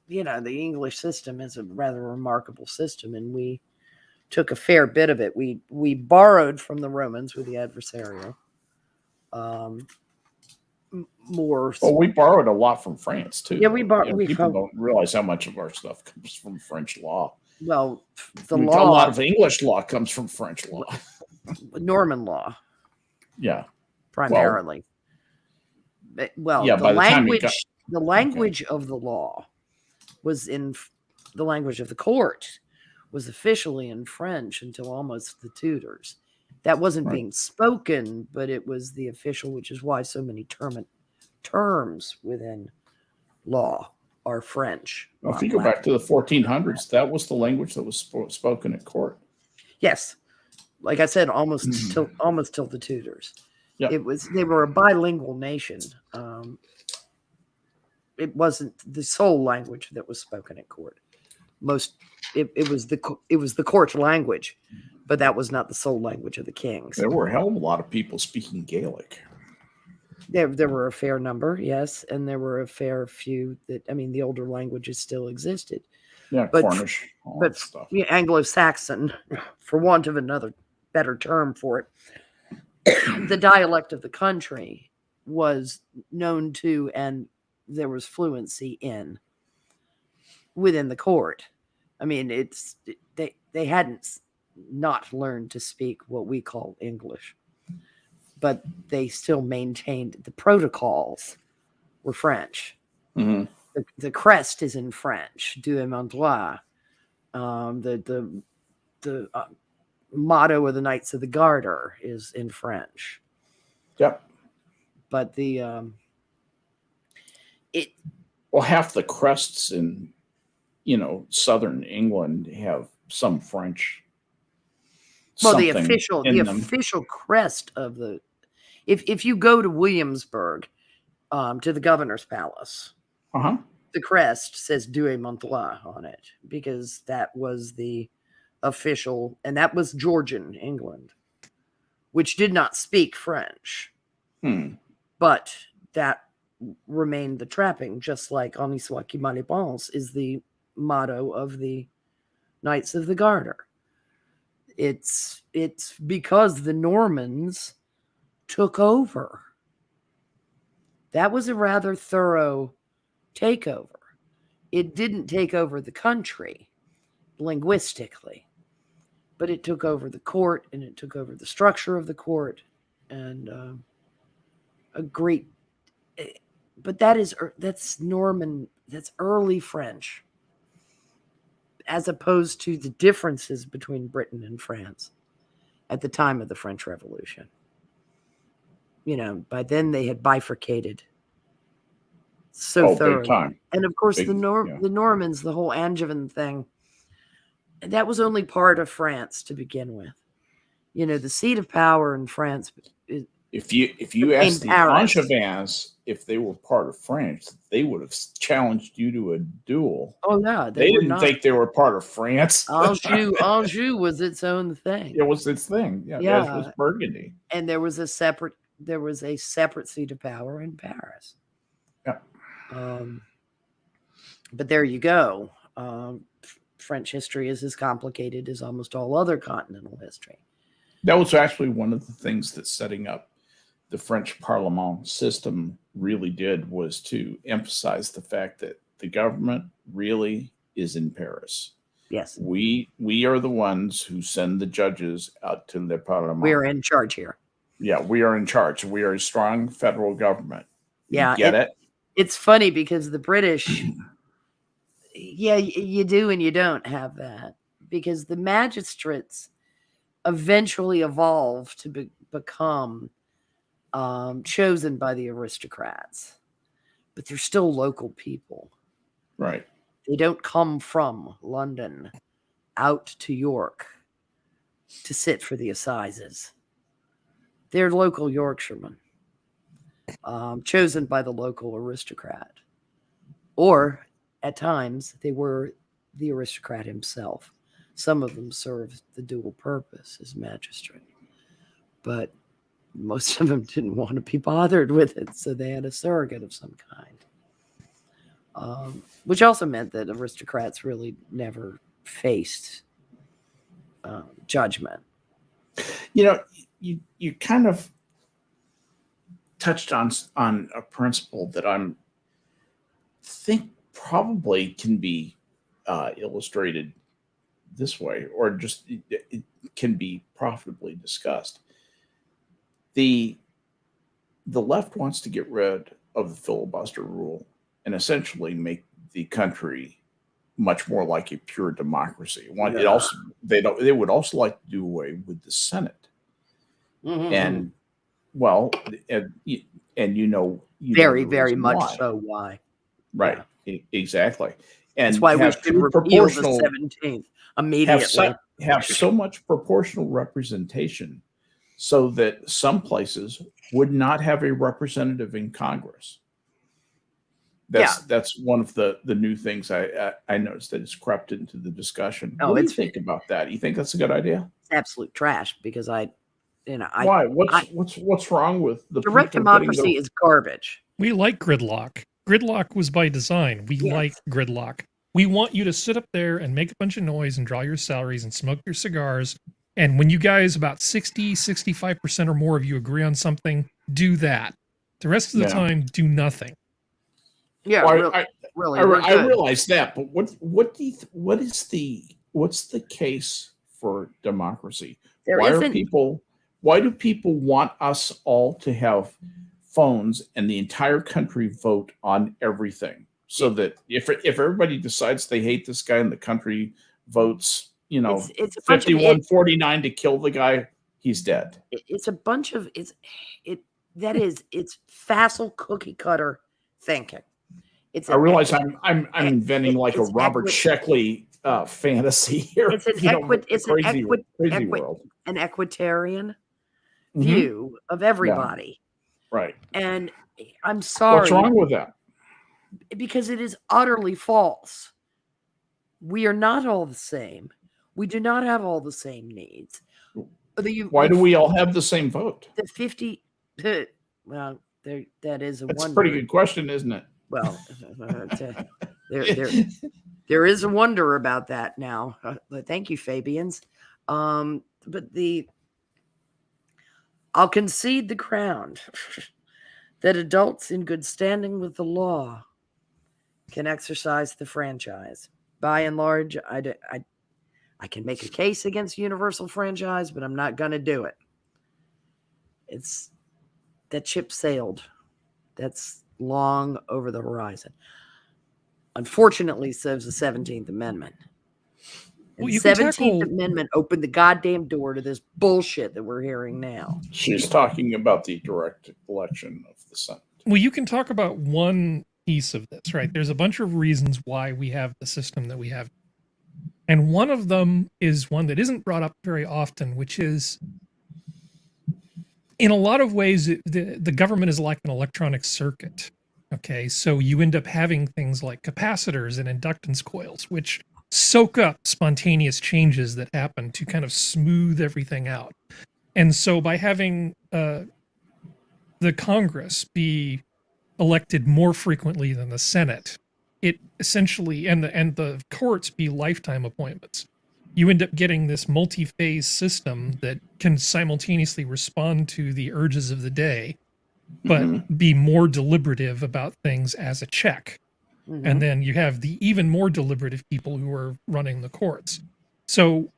English system is a rather remarkable system, and we took a fair bit of it. We borrowed from the Romans with the adversarial. We borrowed a lot from France too. Yeah, we borrowed. People don't realize how much of our stuff comes from French law. Well, a lot of English law comes from French law. Norman law. Yeah. Primarily. The language of the law was in the language of the court was officially in French until almost the Tudors. That wasn't being spoken, but it was the official, which is why so many terms within law are French. Well, if you go back to the 1400s, that was the language that was spoken at court. Yes, like I said, almost till the Tudors. Yep. They were a bilingual nation, it wasn't the sole language that was spoken at court. It was the court language, but that was not the sole language of the kings. There were a hell of a lot of people speaking Gaelic. There were a fair number, yes, and there were a fair few that, I mean, the older languages still existed. Yeah, but, Cornish, all that stuff. Anglo-Saxon, for want of another better term for it, the dialect of the country was known to, and there was fluency within the court. I mean, they hadn't not learned to speak what we call English, but they still maintained the protocols were French. Mm-hmm. The crest is in French, Dieu mon droit. The motto of the Knights of the Garter is in French. Yep. But half the crests in, southern England have some French. Well, the official crest of the, if you go to Williamsburg, to the governor's palace, the crest says Dieu mon droit on it, because that was the official, and that was Georgian England, which did not speak French. But that remained the trapping, just like "En histoire qui mal y pense" is the motto of the Knights of the Garter. It's because the Normans took over. That was a rather thorough takeover. It didn't take over the country linguistically, but it took over the court, and it took over the structure of the court, and a great. But that's Norman. That's early French, as opposed to the differences between Britain and France at the time of the French Revolution. By then they had bifurcated so thoroughly. Big time. And of course, the Normans, the whole Angevin thing, that was only part of France to begin with. The seat of power in France. If you asked the Angevins if they were part of France, they would have challenged you to a duel. Oh yeah, they didn't think they were part of France. Anjou was its own thing. It was its thing. Yeah, it was Burgundy, and there was a separate seat of power in Paris. Yeah. But there you go. French history is as complicated as almost all other continental history. That was actually one of the things that setting up the French Parlement system really did, was to emphasize the fact that the government really is in Paris. Yes. We are the ones who send the judges out to the Parlement. We're in charge here. Yeah, we are in charge. We are a strong federal government. Yeah. Get it? It's funny because the British, you do and you don't have that, because the magistrates eventually evolved to become chosen by the aristocrats, but they're still local people. Right. They don't come from London out to York to sit for the assizes. They're local Yorkshiremen, chosen by the local aristocrat. Or, at times, they were the aristocrat himself. Some of them served the dual purpose as magistrate. But most of them didn't want to be bothered with it, so they had a surrogate of some kind. Which also meant that aristocrats really never faced judgment. You kind of touched on a principle that I think probably can be illustrated this way, or just it can be profitably discussed. The left wants to get rid of the filibuster rule and essentially make the country much more like a pure democracy. They would also like to do away with the Senate. Mm-hmm. And very, very much why. So why? Right. Yeah. Exactly. And that's why we should repeal the 17th immediately. Have so much proportional representation so that some places would not have a representative in Congress. That's one of the new things I noticed that has crept into the discussion. Oh, What do you think about that? You think that's a good idea? It's absolute trash because why? What's wrong with the direct people democracy is garbage. We like gridlock. Gridlock was by design. We like gridlock. We want you to sit up there and make a bunch of noise and draw your salaries and smoke your cigars. And when you guys, about 60, 65% or more of you agree on something, do that. The rest of the time, do nothing. Yeah, well, really. I realize that, but what's the case for democracy? Why do people want us all to have phones and the entire country vote on everything? So that if everybody decides they hate this guy and the country votes, it's 51-49 to kill the guy, he's dead. It's a bunch of it's facile cookie cutter thinking. I realize I'm inventing like a Robert Sheckley fantasy here. It's an world. An equitarian view of everybody. Yeah. Right. And I'm sorry. What's wrong with that? Because it is utterly false. We are not all the same. We do not have all the same needs. Why do we all have the same vote? The 50 well, that is That's a pretty good question, isn't it? Well, there is a wonder about that now. Thank you, Fabians. But I'll concede the ground that adults in good standing with the law can exercise the franchise. By and large, I can make a case against universal franchise, but I'm not going to do it. That ship sailed. That's long over the horizon. Unfortunately, serves the 17th Amendment. And the 17th Amendment opened the goddamn door to this bullshit that we're hearing now. She's talking about the direct election of the Senate. Well, you can talk about one piece of this, right? There's a bunch of reasons why we have the system that we have. And one of them is one that isn't brought up very often, which is, in a lot of ways, the government is like an electronic circuit. Okay, so you end up having things like capacitors and inductance coils, which soak up spontaneous changes that happen to kind of smooth everything out. And so by having the Congress be elected more frequently than the Senate, it essentially, and the courts be lifetime appointments, you end up getting this multi-phase system that can simultaneously respond to the urges of the day, but be more deliberative about things as a check. And then you have the even more deliberative people who are running the courts. So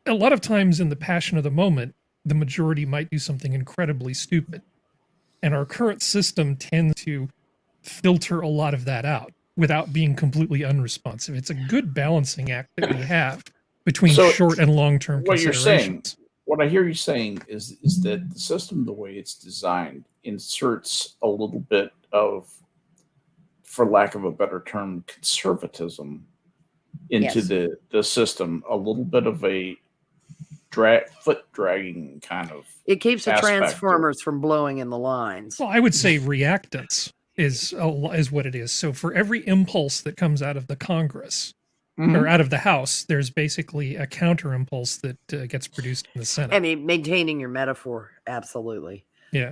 a lot of times in the passion of the moment, the majority might do something incredibly stupid. And our current system tends to filter a lot of that out without being completely unresponsive. It's a good balancing act that we have between short and long-term considerations. What I hear you saying is that the system, the way it's designed, inserts a little bit of, for lack of a better term, conservatism into the system, a little bit of a foot dragging kind of. It keeps the transformers from blowing in the lines. Well, I would say reactance is what it is. So for every impulse that comes out of the Congress or out of the House, there's basically a counter impulse that gets produced in the Senate. I mean, maintaining your metaphor, absolutely. Yeah.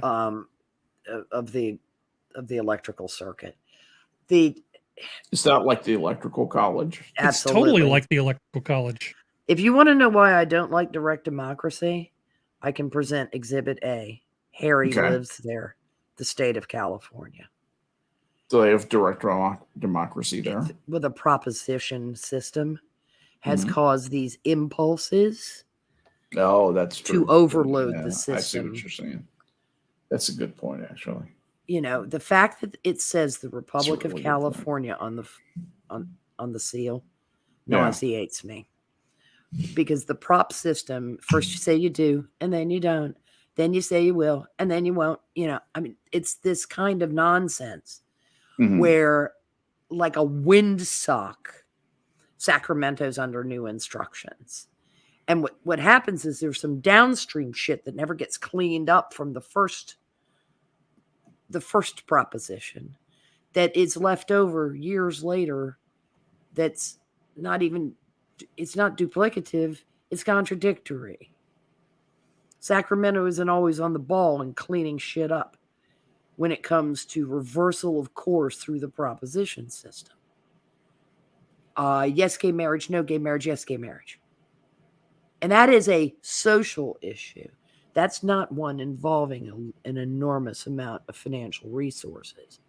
Of the electrical circuit. Is that like the electrical college? Absolutely. It's totally like the electrical college. If you want to know why I don't like direct democracy, I can present Exhibit A. Harry lives there, the state of California. Do they have direct democracy there? With a proposition system has caused these impulses that's true. to overload the system. I see what you're saying. That's a good point, actually. You know, the fact that it says the Republic of California on the seal nauseates me. Because the prop system, first you say you do, and then you don't. Then you say you will, and then you won't. You know, I mean, it's this kind of nonsense where, like a windsock, Sacramento's under new instructions. And what happens is there's some downstream shit that never gets cleaned up from the first proposition that is left over years later that's not even, it's not duplicative, it's contradictory. Sacramento isn't always on the ball and cleaning shit up when it comes to reversal of course through the proposition system. Yes, gay marriage, no gay marriage, yes, gay marriage. And that is a social issue. That's not one involving an enormous amount of financial resources.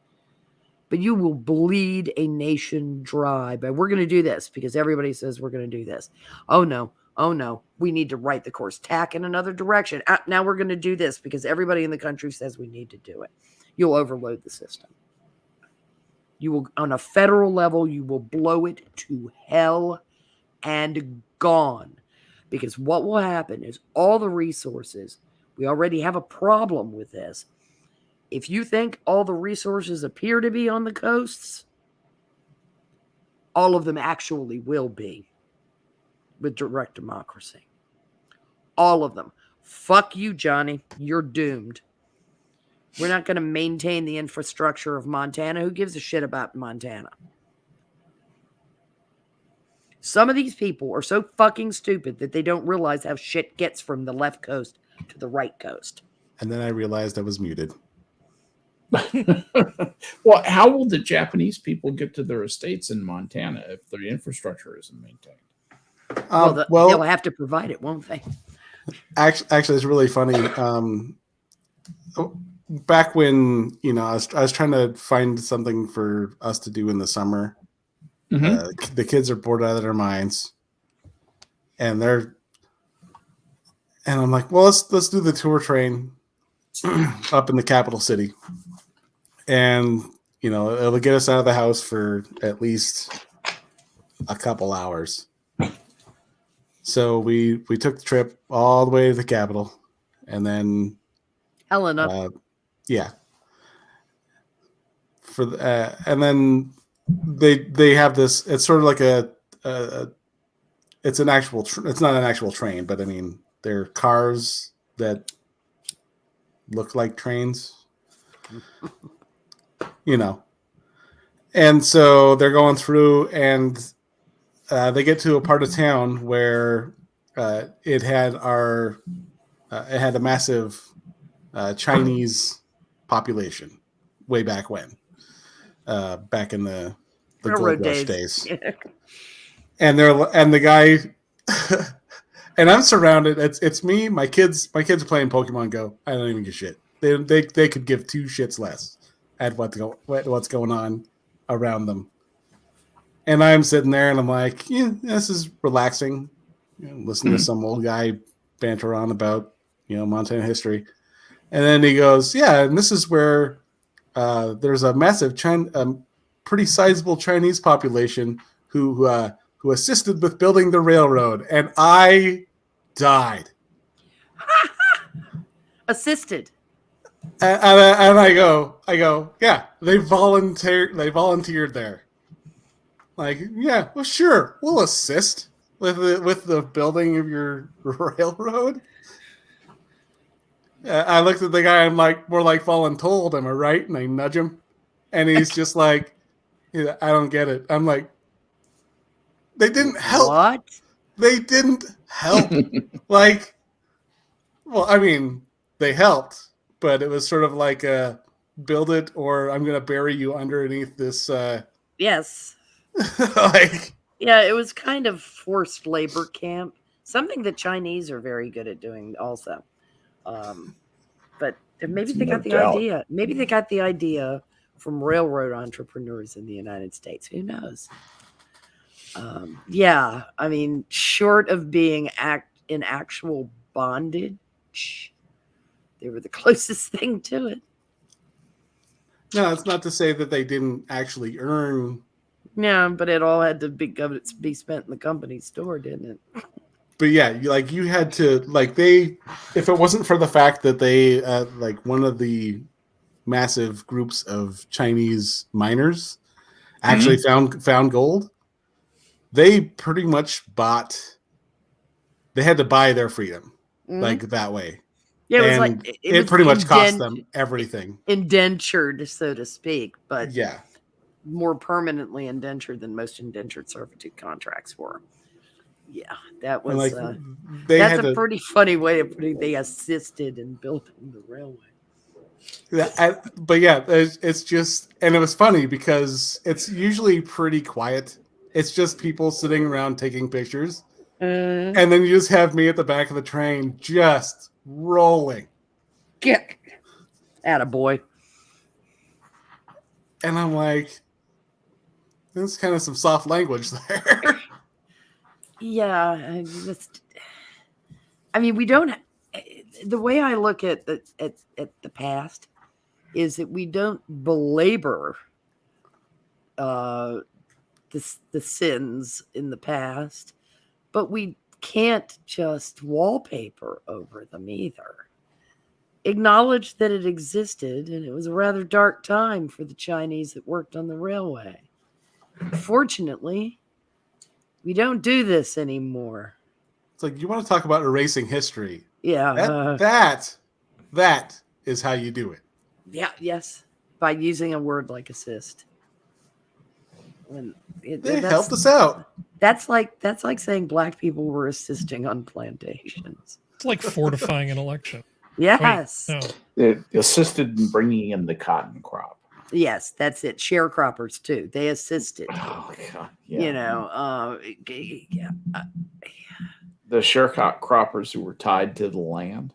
But you will bleed a nation dry by, we're going to do this because everybody says we're going to do this. Oh no, we need to right the course, tack in another direction. Now we're going to do this because everybody in the country says we need to do it. You'll overload the system. You will, on a federal level, you will blow it to hell and gone. Because what will happen is all the resources, we already have a problem with this. If you think all the resources appear to be on the coasts, all of them actually will be with direct democracy. All of them. Fuck you, Johnny. You're doomed. We're not going to maintain the infrastructure of Montana. Who gives a shit about Montana? Some of these people are so fucking stupid that they don't realize how shit gets from the left coast to the right coast. And then I realized I was muted. Well, how will the Japanese people get to their estates in Montana if their infrastructure isn't maintained? They'll have to provide it, won't they? Actually, it's really funny. Back when I was trying to find something for us to do in the summer. Mm-hmm. The kids are bored out of their minds, and I'm like, well, let's do the tour train up in the capital city, and it'll get us out of the house for at least a couple hours. So we took the trip all the way to the capital, and then Helena, and then they have this. It's sort of like it's an actual. It's not an actual train, but I mean, they're cars that look like trains. And so they're going through, and they get to a part of town where it had a massive Chinese population way back when, back in the gold rush days. And the guy, and I'm surrounded. It's me. My kids are playing Pokemon Go. I don't even give a shit. They could give two shits less at what's going on around them. And I'm sitting there, and I'm like, yeah, this is relaxing. Listening to some old guy banter on about Montana history. And then he goes, yeah, and this is where there's a massive pretty sizable Chinese population who assisted with building the railroad, and I died. Assisted. And I go, yeah, they volunteered there. Like, yeah, well, sure, we'll assist with the building of your railroad. I looked at the guy. I'm like, more like voluntold. Am I right? And I nudge him, and he's just like, I don't get it. I'm like, they didn't help. What? They didn't help. Like, well, I mean, they helped, but it was sort of like build it or I'm going to bury you underneath this. Yes. Like, yeah, it was kind of forced labor camp. Something the Chinese are very good at doing also. But maybe they got the idea. Maybe they got the idea from railroad entrepreneurs in the United States. Who knows? Yeah, I mean, short of being in actual bondage, they were the closest thing to it. No, it's not to say that they didn't actually earn. Yeah, but it all had to be spent in the company store, didn't it? But yeah, you had to, if it wasn't for the fact that they, one of the massive groups of Chinese miners actually found gold, they pretty much they had to buy their freedom, that way. Yeah, it pretty much cost them everything. Indentured, so to speak. But yeah. more permanently indentured than most indentured servitude contracts were. Yeah, that was Like they that's had a to, pretty funny way of putting they assisted in building the railway. but yeah, it's just, and it was funny because it's usually pretty quiet. It's just people sitting around taking pictures, and then you just have me at the back of the train just rolling. Get attaboy. And I'm like, there's kind of some soft language there. Yeah, I mean, we don't. The way I look at the past is that we don't belabor the sins in the past, but we can't just wallpaper over them either. Acknowledge that it existed, and it was a rather dark time for the Chinese that worked on the railway. Fortunately, we don't do this anymore. It's like, you want to talk about erasing history? Yeah, that is how you do it. yeah, yes, by using a word like assist. When They helped us out. That's like saying black people were assisting on plantations. It's like fortifying an election. Yes. Wait, no. They assisted in bringing in the cotton crop. Yes, that's it. Sharecroppers too. They assisted. Oh God, yeah. You know, The sharecroppers who were tied to the land.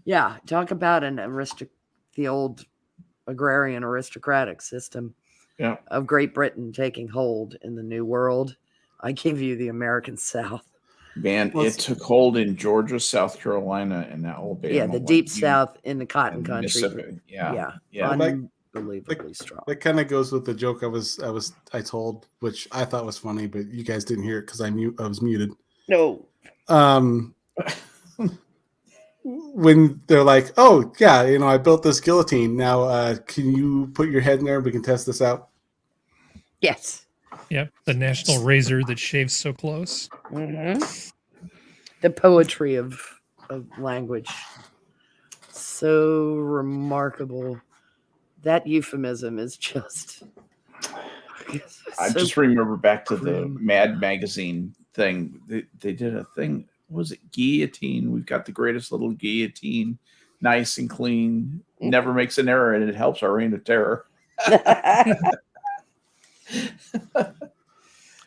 yeah. Talk about the old agrarian aristocratic system of Great Britain taking hold in the New World. I give you the American South. Man, it took hold in Georgia, South Carolina, and Alabama. Yeah, the deep South in the cotton country. Yeah. Unbelievably strong. That kind of goes with the joke I told, which I thought was funny, but you guys didn't hear it because I was muted. No. When they're like, "Oh yeah, I built this guillotine. Now, can you put your head in there and we can test this out?" Yes. Yep, the national razor that shaves so close. Mm-hmm. The poetry of language, so remarkable. That euphemism is just. I just remember back to the Mad Magazine thing. They did a thing. What was it? Guillotine. We've got the greatest little guillotine, nice and clean, never makes an error, and it helps our reign of terror.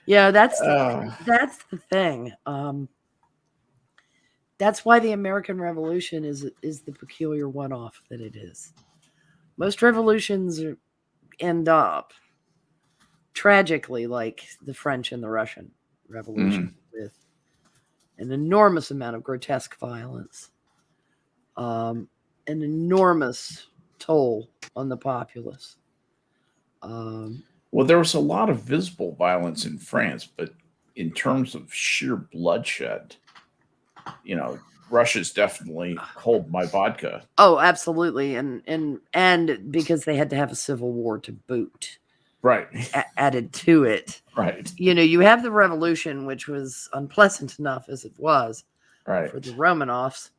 Yeah, that's the thing. That's why the American Revolution is the peculiar one-off that it is. Most revolutions end up tragically like the French and the Russian Revolution, with an enormous amount of grotesque violence, an enormous toll on the populace. Well, there was a lot of visible violence in France, but in terms of sheer bloodshed, Russia's definitely hold my vodka. Oh, absolutely, and because they had to have a civil war to boot, right? Added to it, right? You have the revolution, which was unpleasant enough as it was, right, for the Romanovs.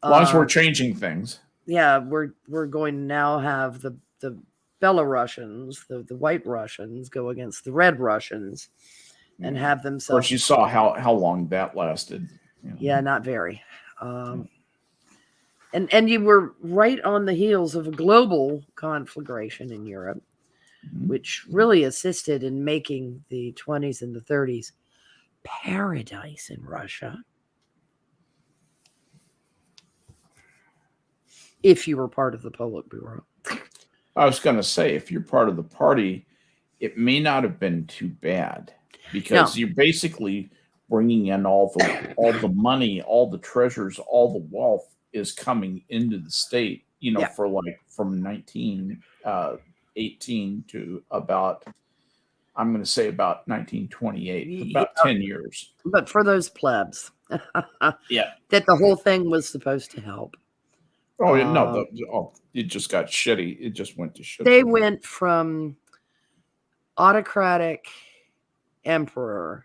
As long as we're changing things, yeah, we're going to now have the Belarusians, the white Russians, go against the red Russians, and have themselves. Of course, you saw how long that lasted. Yeah, not very. And you were right on the heels of a global conflagration in Europe, which really assisted in making the 20s and the 30s paradise in Russia. If you were part of the Politburo. I was going to say, if you're part of the party, it may not have been too bad, because you're basically bringing in all the money, all the treasures, all the wealth is coming into the state, for from 1918 to about, I'm going to say about 1928, about 10 years. But for those plebs, that the whole thing was supposed to help. Oh, no, it just got shitty. It just went to shit. They went from autocratic emperor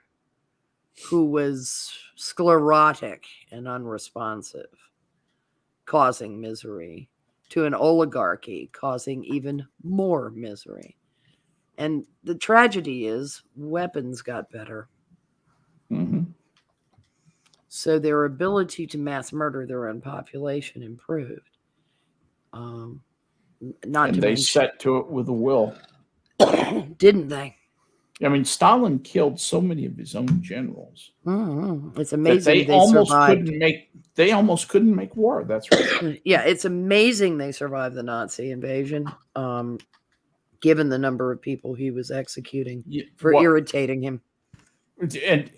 who was sclerotic and unresponsive, causing misery, to an oligarchy causing even more misery. And the tragedy is weapons got better. Mm-hmm. So their ability to mass murder their own population improved. Not And to they mention, set to it with a will. didn't they? I mean, Stalin killed so many of his own generals. It's That amazing they almost survived. couldn't make war. That's right. Yeah, it's amazing they survived the Nazi invasion. Given the number of people he was executing for irritating him.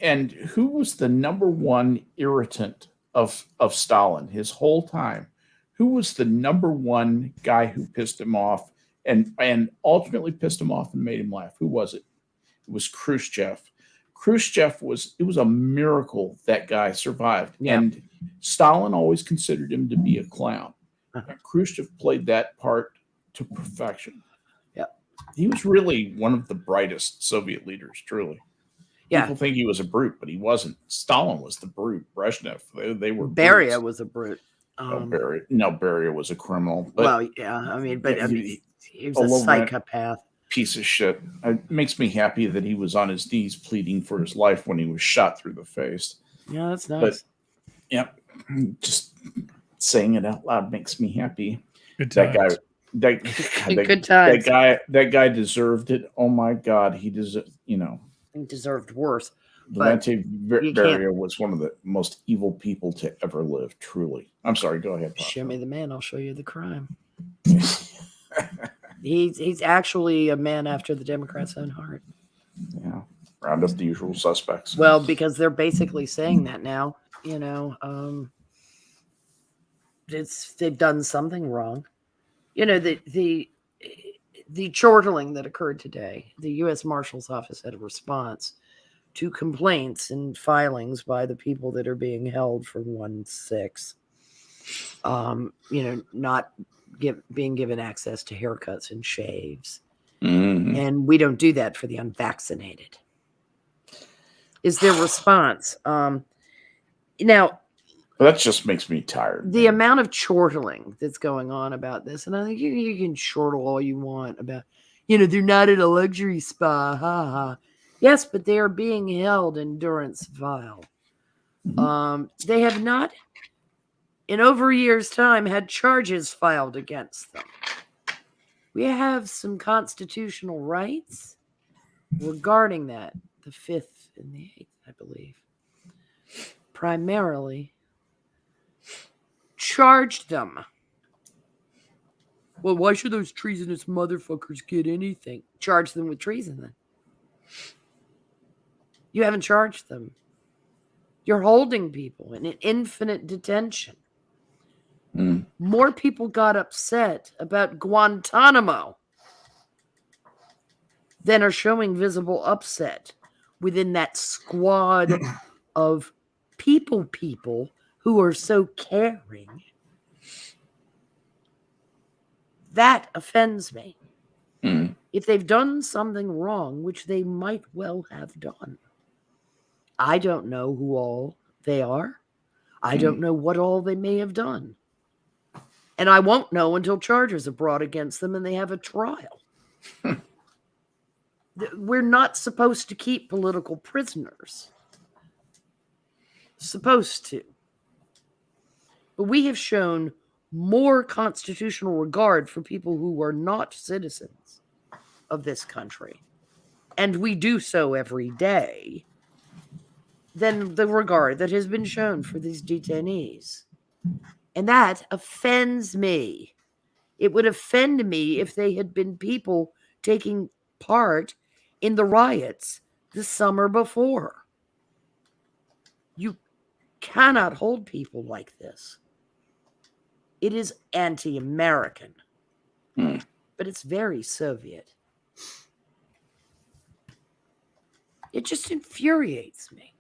And who was the number one irritant of Stalin his whole time? Who was the number one guy who pissed him off and ultimately pissed him off and made him laugh? Who was it? It was Khrushchev. It was a miracle that guy survived. Yeah. And Stalin always considered him to be a clown. And Khrushchev played that part to perfection. Yeah. He was really one of the brightest Soviet leaders, truly. Yeah. People think he was a brute, but he wasn't. Stalin was the brute. Brezhnev, they were Beria brutes. was a brute. Beria was a criminal. But well, yeah, I mean, but he was a psychopath. Piece of shit. It makes me happy that he was on his knees pleading for his life when he was shot through the face. Yeah, that's nice. But, just saying it out loud makes me happy. Good times. Good times. That guy deserved it. Oh my God, he deserved. He deserved worse. Levante Beria was one of the most evil people to ever live. Truly. I'm sorry. Go ahead. Papa. Show me the man. I'll show you the crime. He's actually a man after the Democrats' own heart. Yeah, round up the usual suspects. Well, because they're basically saying that now. They've done something wrong. The chortling that occurred today. The U.S. Marshal's Office had a response to complaints and filings by the people that are being held for 1/6. Not being given access to haircuts and shaves. Mm-hmm. And we don't do that for the unvaccinated. Is their response. Now, that just makes me tired. The amount of chortling that's going on about this, and I think you can chortle all you want about, they're not at a luxury spa, ha ha. Yes, but they are being held in durance vile. Mm-hmm. They have not, in over a year's time, had charges filed against them. We have some constitutional rights regarding that, the 5th and the 8th, I believe. Primarily, charged them. Well, why should those treasonous motherfuckers get anything? Charge them with treason, then. You haven't charged them. You're holding people in an infinite detention. More people got upset about Guantanamo than are showing visible upset within that squad of people who are so caring. That offends me. If they've done something wrong, which they might well have done, I don't know who all they are. I don't know what all they may have done. And I won't know until charges are brought against them and they have a trial. We're not supposed to keep political prisoners. Supposed to. But we have shown more constitutional regard for people who are not citizens of this country. And we do so every day than the regard that has been shown for these detainees. And that offends me. It would offend me if they had been people taking part in the riots the summer before. You cannot hold people like this. It is anti-American. But it's very Soviet. It just infuriates me.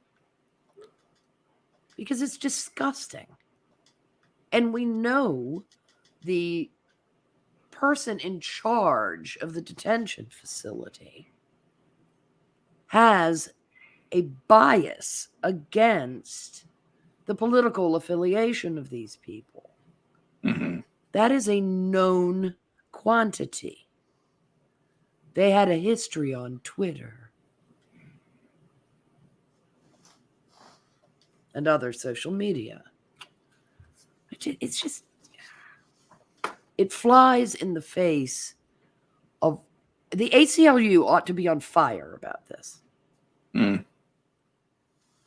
Because it's disgusting. And we know the person in charge of the detention facility has a bias against the political affiliation of these people. That is a known quantity. They had a history on Twitter and other social media. It's just, it flies in the face of the ACLU ought to be on fire about this.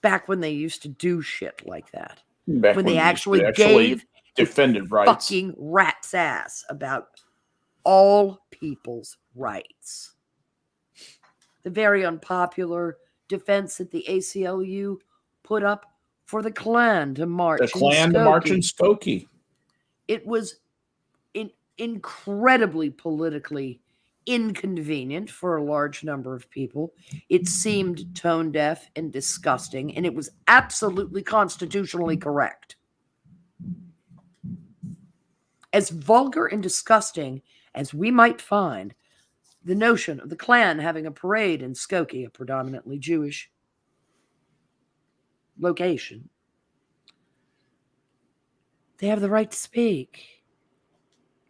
Back when they used to do shit like that. Back when they actually gave defended rights. Fucking rat's ass about all people's rights. The very unpopular defense that the ACLU put up for the Klan to march. The Klan to march in Skokie. It was incredibly politically inconvenient for a large number of people. It seemed tone deaf and disgusting, and it was absolutely constitutionally correct. As vulgar and disgusting as we might find the notion of the Klan having a parade in Skokie, a predominantly Jewish location, they have the right to speak.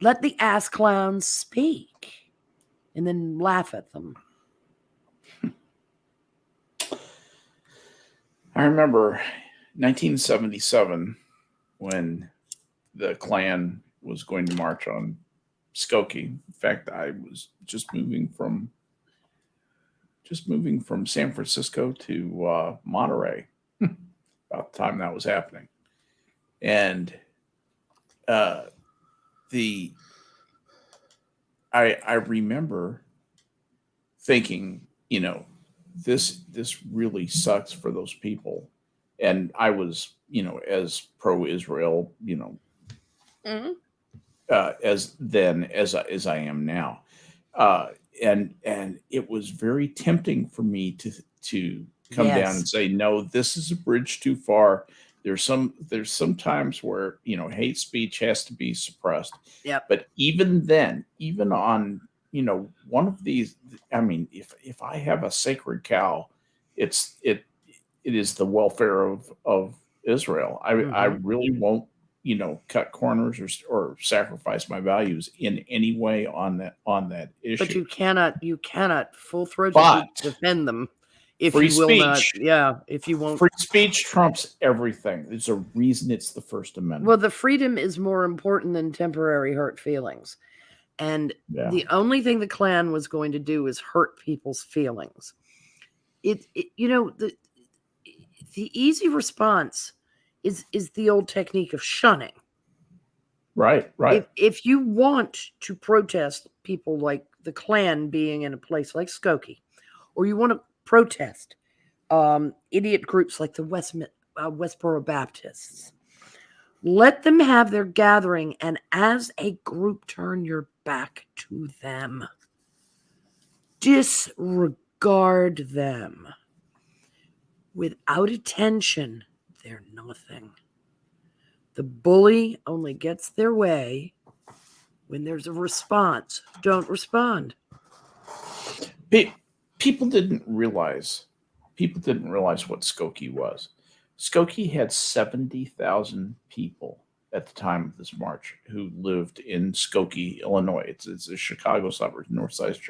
Let the ass clowns speak and then laugh at them. I remember 1977 when the Klan was going to march on Skokie. In fact, I was just moving from San Francisco to Monterey about the time that was happening. And I remember thinking, this really sucks for those people. And I was, as pro-Israel, as I am now. And it was very tempting for me to come down and say, no, this is a bridge too far. There's some times where, hate speech has to be suppressed. Yep. But even then, even on, one of these, I mean, if I have a sacred cow, it is the welfare of Israel. I really won't, cut corners or sacrifice my values in any way on that issue. But you cannot full-throatedly defend them. If free you will speech, not, if you won't. Free speech trumps everything. There's a reason it's the First Amendment. Well, the freedom is more important than temporary hurt feelings. And the only thing the Klan was going to do is hurt people's feelings. The easy response is the old technique of shunning. Right. If you want to protest people like the Klan being in a place like Skokie, or you want to protest idiot groups like the Westboro Baptists, let them have their gathering, and as a group, turn your back to them. Disregard them. Without attention, they're nothing. The bully only gets their way when there's a response. Don't respond. People didn't realize what Skokie was. Skokie had 70,000 people at the time of this march who lived in Skokie, Illinois. It's a Chicago suburb, north side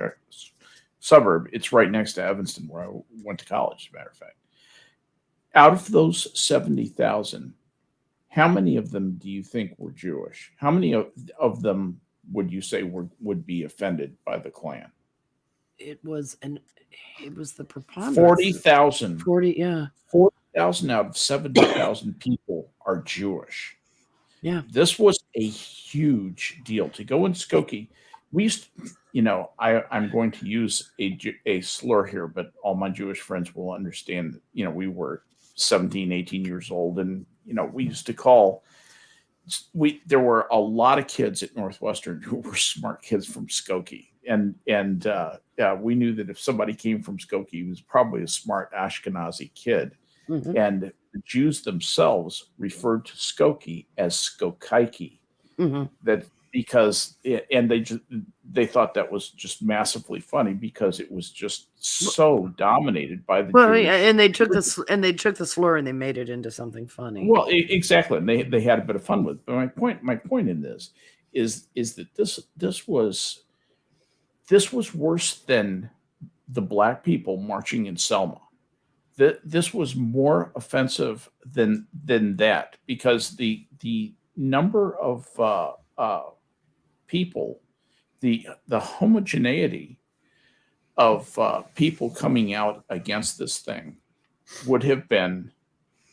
suburb. It's right next to Evanston, where I went to college, as a matter of fact. Out of those 70,000, how many of them do you think were Jewish? How many of them would you say would be offended by the Klan? It was the preponderance. 40,000. 40,000 out of 70,000 people are Jewish. Yeah. This was a huge deal to go in Skokie. We used to, I'm going to use a slur here, but all my Jewish friends will understand that, we were 17, 18 years old. And, we used to call, there were a lot of kids at Northwestern who were smart kids from Skokie. And we knew that if somebody came from Skokie, he was probably a smart Ashkenazi kid. Mm-hmm. And the Jews themselves referred to Skokie as Skokaiki. Mm-hmm. That because they thought that was just massively funny because it was just so dominated by the Jewish. And they took the slur and they made it into something funny. Well, exactly, and they had a bit of fun with it. But my point in this is that this was this was worse than the black people marching in Selma. This was more offensive than that, because the number of people, the homogeneity of people coming out against this thing would have been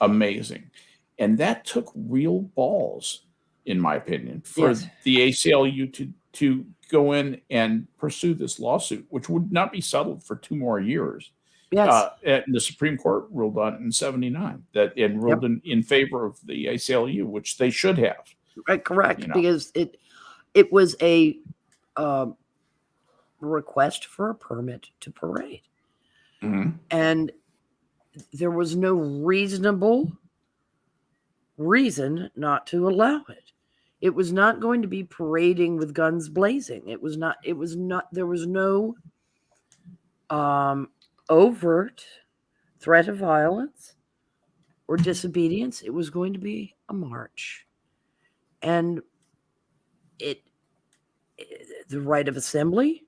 amazing. And that took real balls, in my opinion, for the ACLU to go in and pursue this lawsuit, which would not be settled for 2 more years. Yes. And the Supreme Court ruled on it in 79 and ruled in favor of the ACLU, which they should have. Right, correct, because it was a request for a permit to parade. And there was no reasonable reason not to allow it. It was not going to be parading with guns blazing. There was no overt threat of violence or disobedience. It was going to be a march. And the right of assembly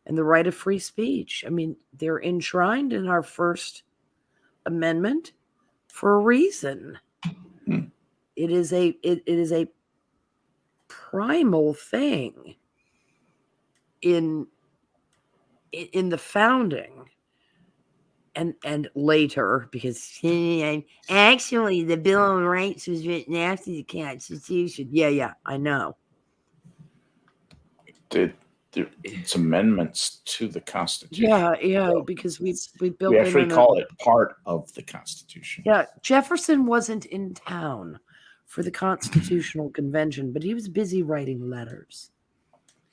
and the right of free speech, I mean, they're enshrined in our First Amendment for a reason. It is a primal thing in the founding and later, because actually the Bill of Rights was written after the Constitution. Yeah, I know. It's amendments to the Constitution. Yeah, because we built. We actually call it part of the Constitution. Yeah, Jefferson wasn't in town for the Constitutional Convention, but he was busy writing letters.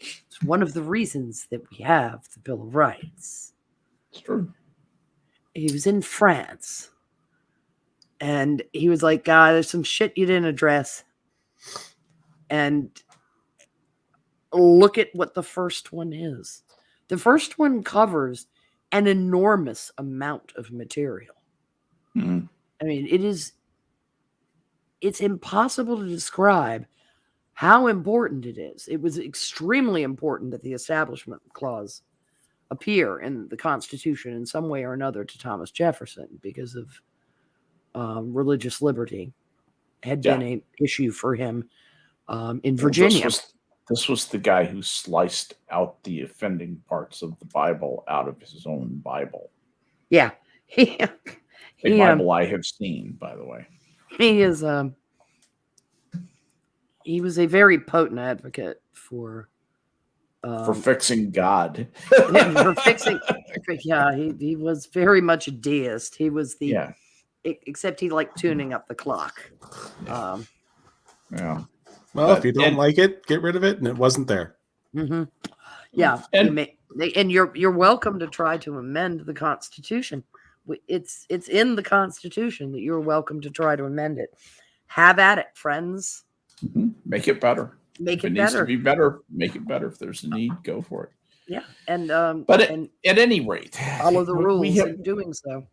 It's one of the reasons that we have the Bill of Rights. It's true. He was in France, and he was like, God, there's some shit you didn't address. And look at what the first one is. The first one covers an enormous amount of material. I mean, it's impossible to describe how important it is. It was extremely important that the Establishment Clause appear in the Constitution in some way or another to Thomas Jefferson, because of religious liberty had been an issue for him in Virginia. This was the guy who sliced out the offending parts of the Bible out of his own Bible. Yeah. A Bible I have seen, by the way. He is he was a very potent advocate for fixing God. for fixing, he was very much a deist. He was except he liked tuning up the clock. Yeah. Well, if you don't like it, get rid of it, and it wasn't there. Yeah, and you're welcome to try to amend the Constitution. It's in the Constitution that you're welcome to try to amend it. Have at it, friends. Make it better. Make it it needs better. to be better. Make it better. If there's a need, go for it. Yeah, and but at any rate, follow the rules in doing so.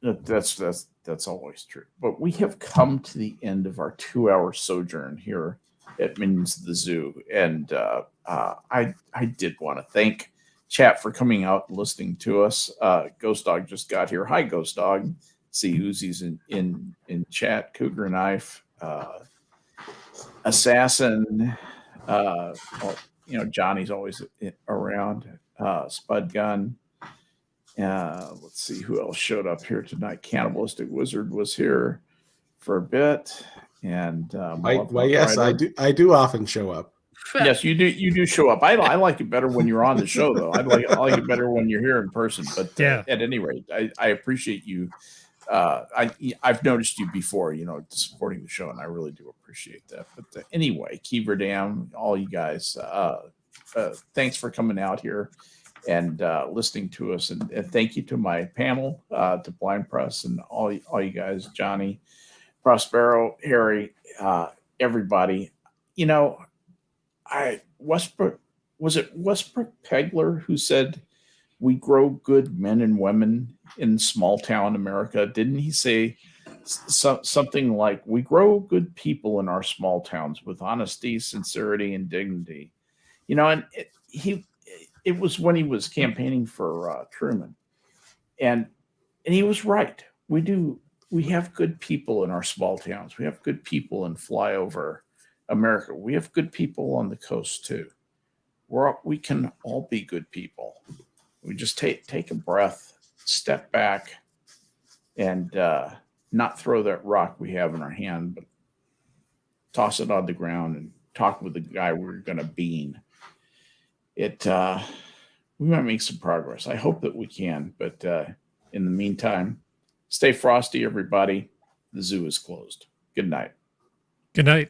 That's always true. But we have come to the end of our 2-hour sojourn here at Minions of the Zoo, and I did want to thank chat for coming out and listening to us. Ghost Dog just got here. Hi, Ghost Dog. See Uzi's in chat. Cougar Knife, Assassin. Johnny's always around. Spud Gun. Let's see who else showed up here tonight. Cannibalistic Wizard was here for a bit, and yes, I do often show up. Yes, you do show up. I like it better when you're on the show, though. I like it better when you're here in person. But at any rate, I appreciate you. I've noticed you before, supporting the show, and I really do appreciate that. But anyway, Kiever Dam, all you guys, thanks for coming out here and listening to us, and thank you to my panel, to Blind Press, and all you guys, Johnny, Prospero, Harry, everybody. Westbrook Pegler who said we grow good men and women in small town America? Didn't he say something like we grow good people in our small towns with honesty, sincerity, and dignity? And it was when he was campaigning for Truman, and he was right. We have good people in our small towns. We have good people in flyover America. We have good people on the coast too. We can all be good people. We just take a breath, step back, and not throw that rock we have in our hand, but toss it on the ground and talk with the guy we're going to bean. We might make some progress. I hope that we can, but in the meantime, stay frosty, everybody. The zoo is closed. Good night. Good night.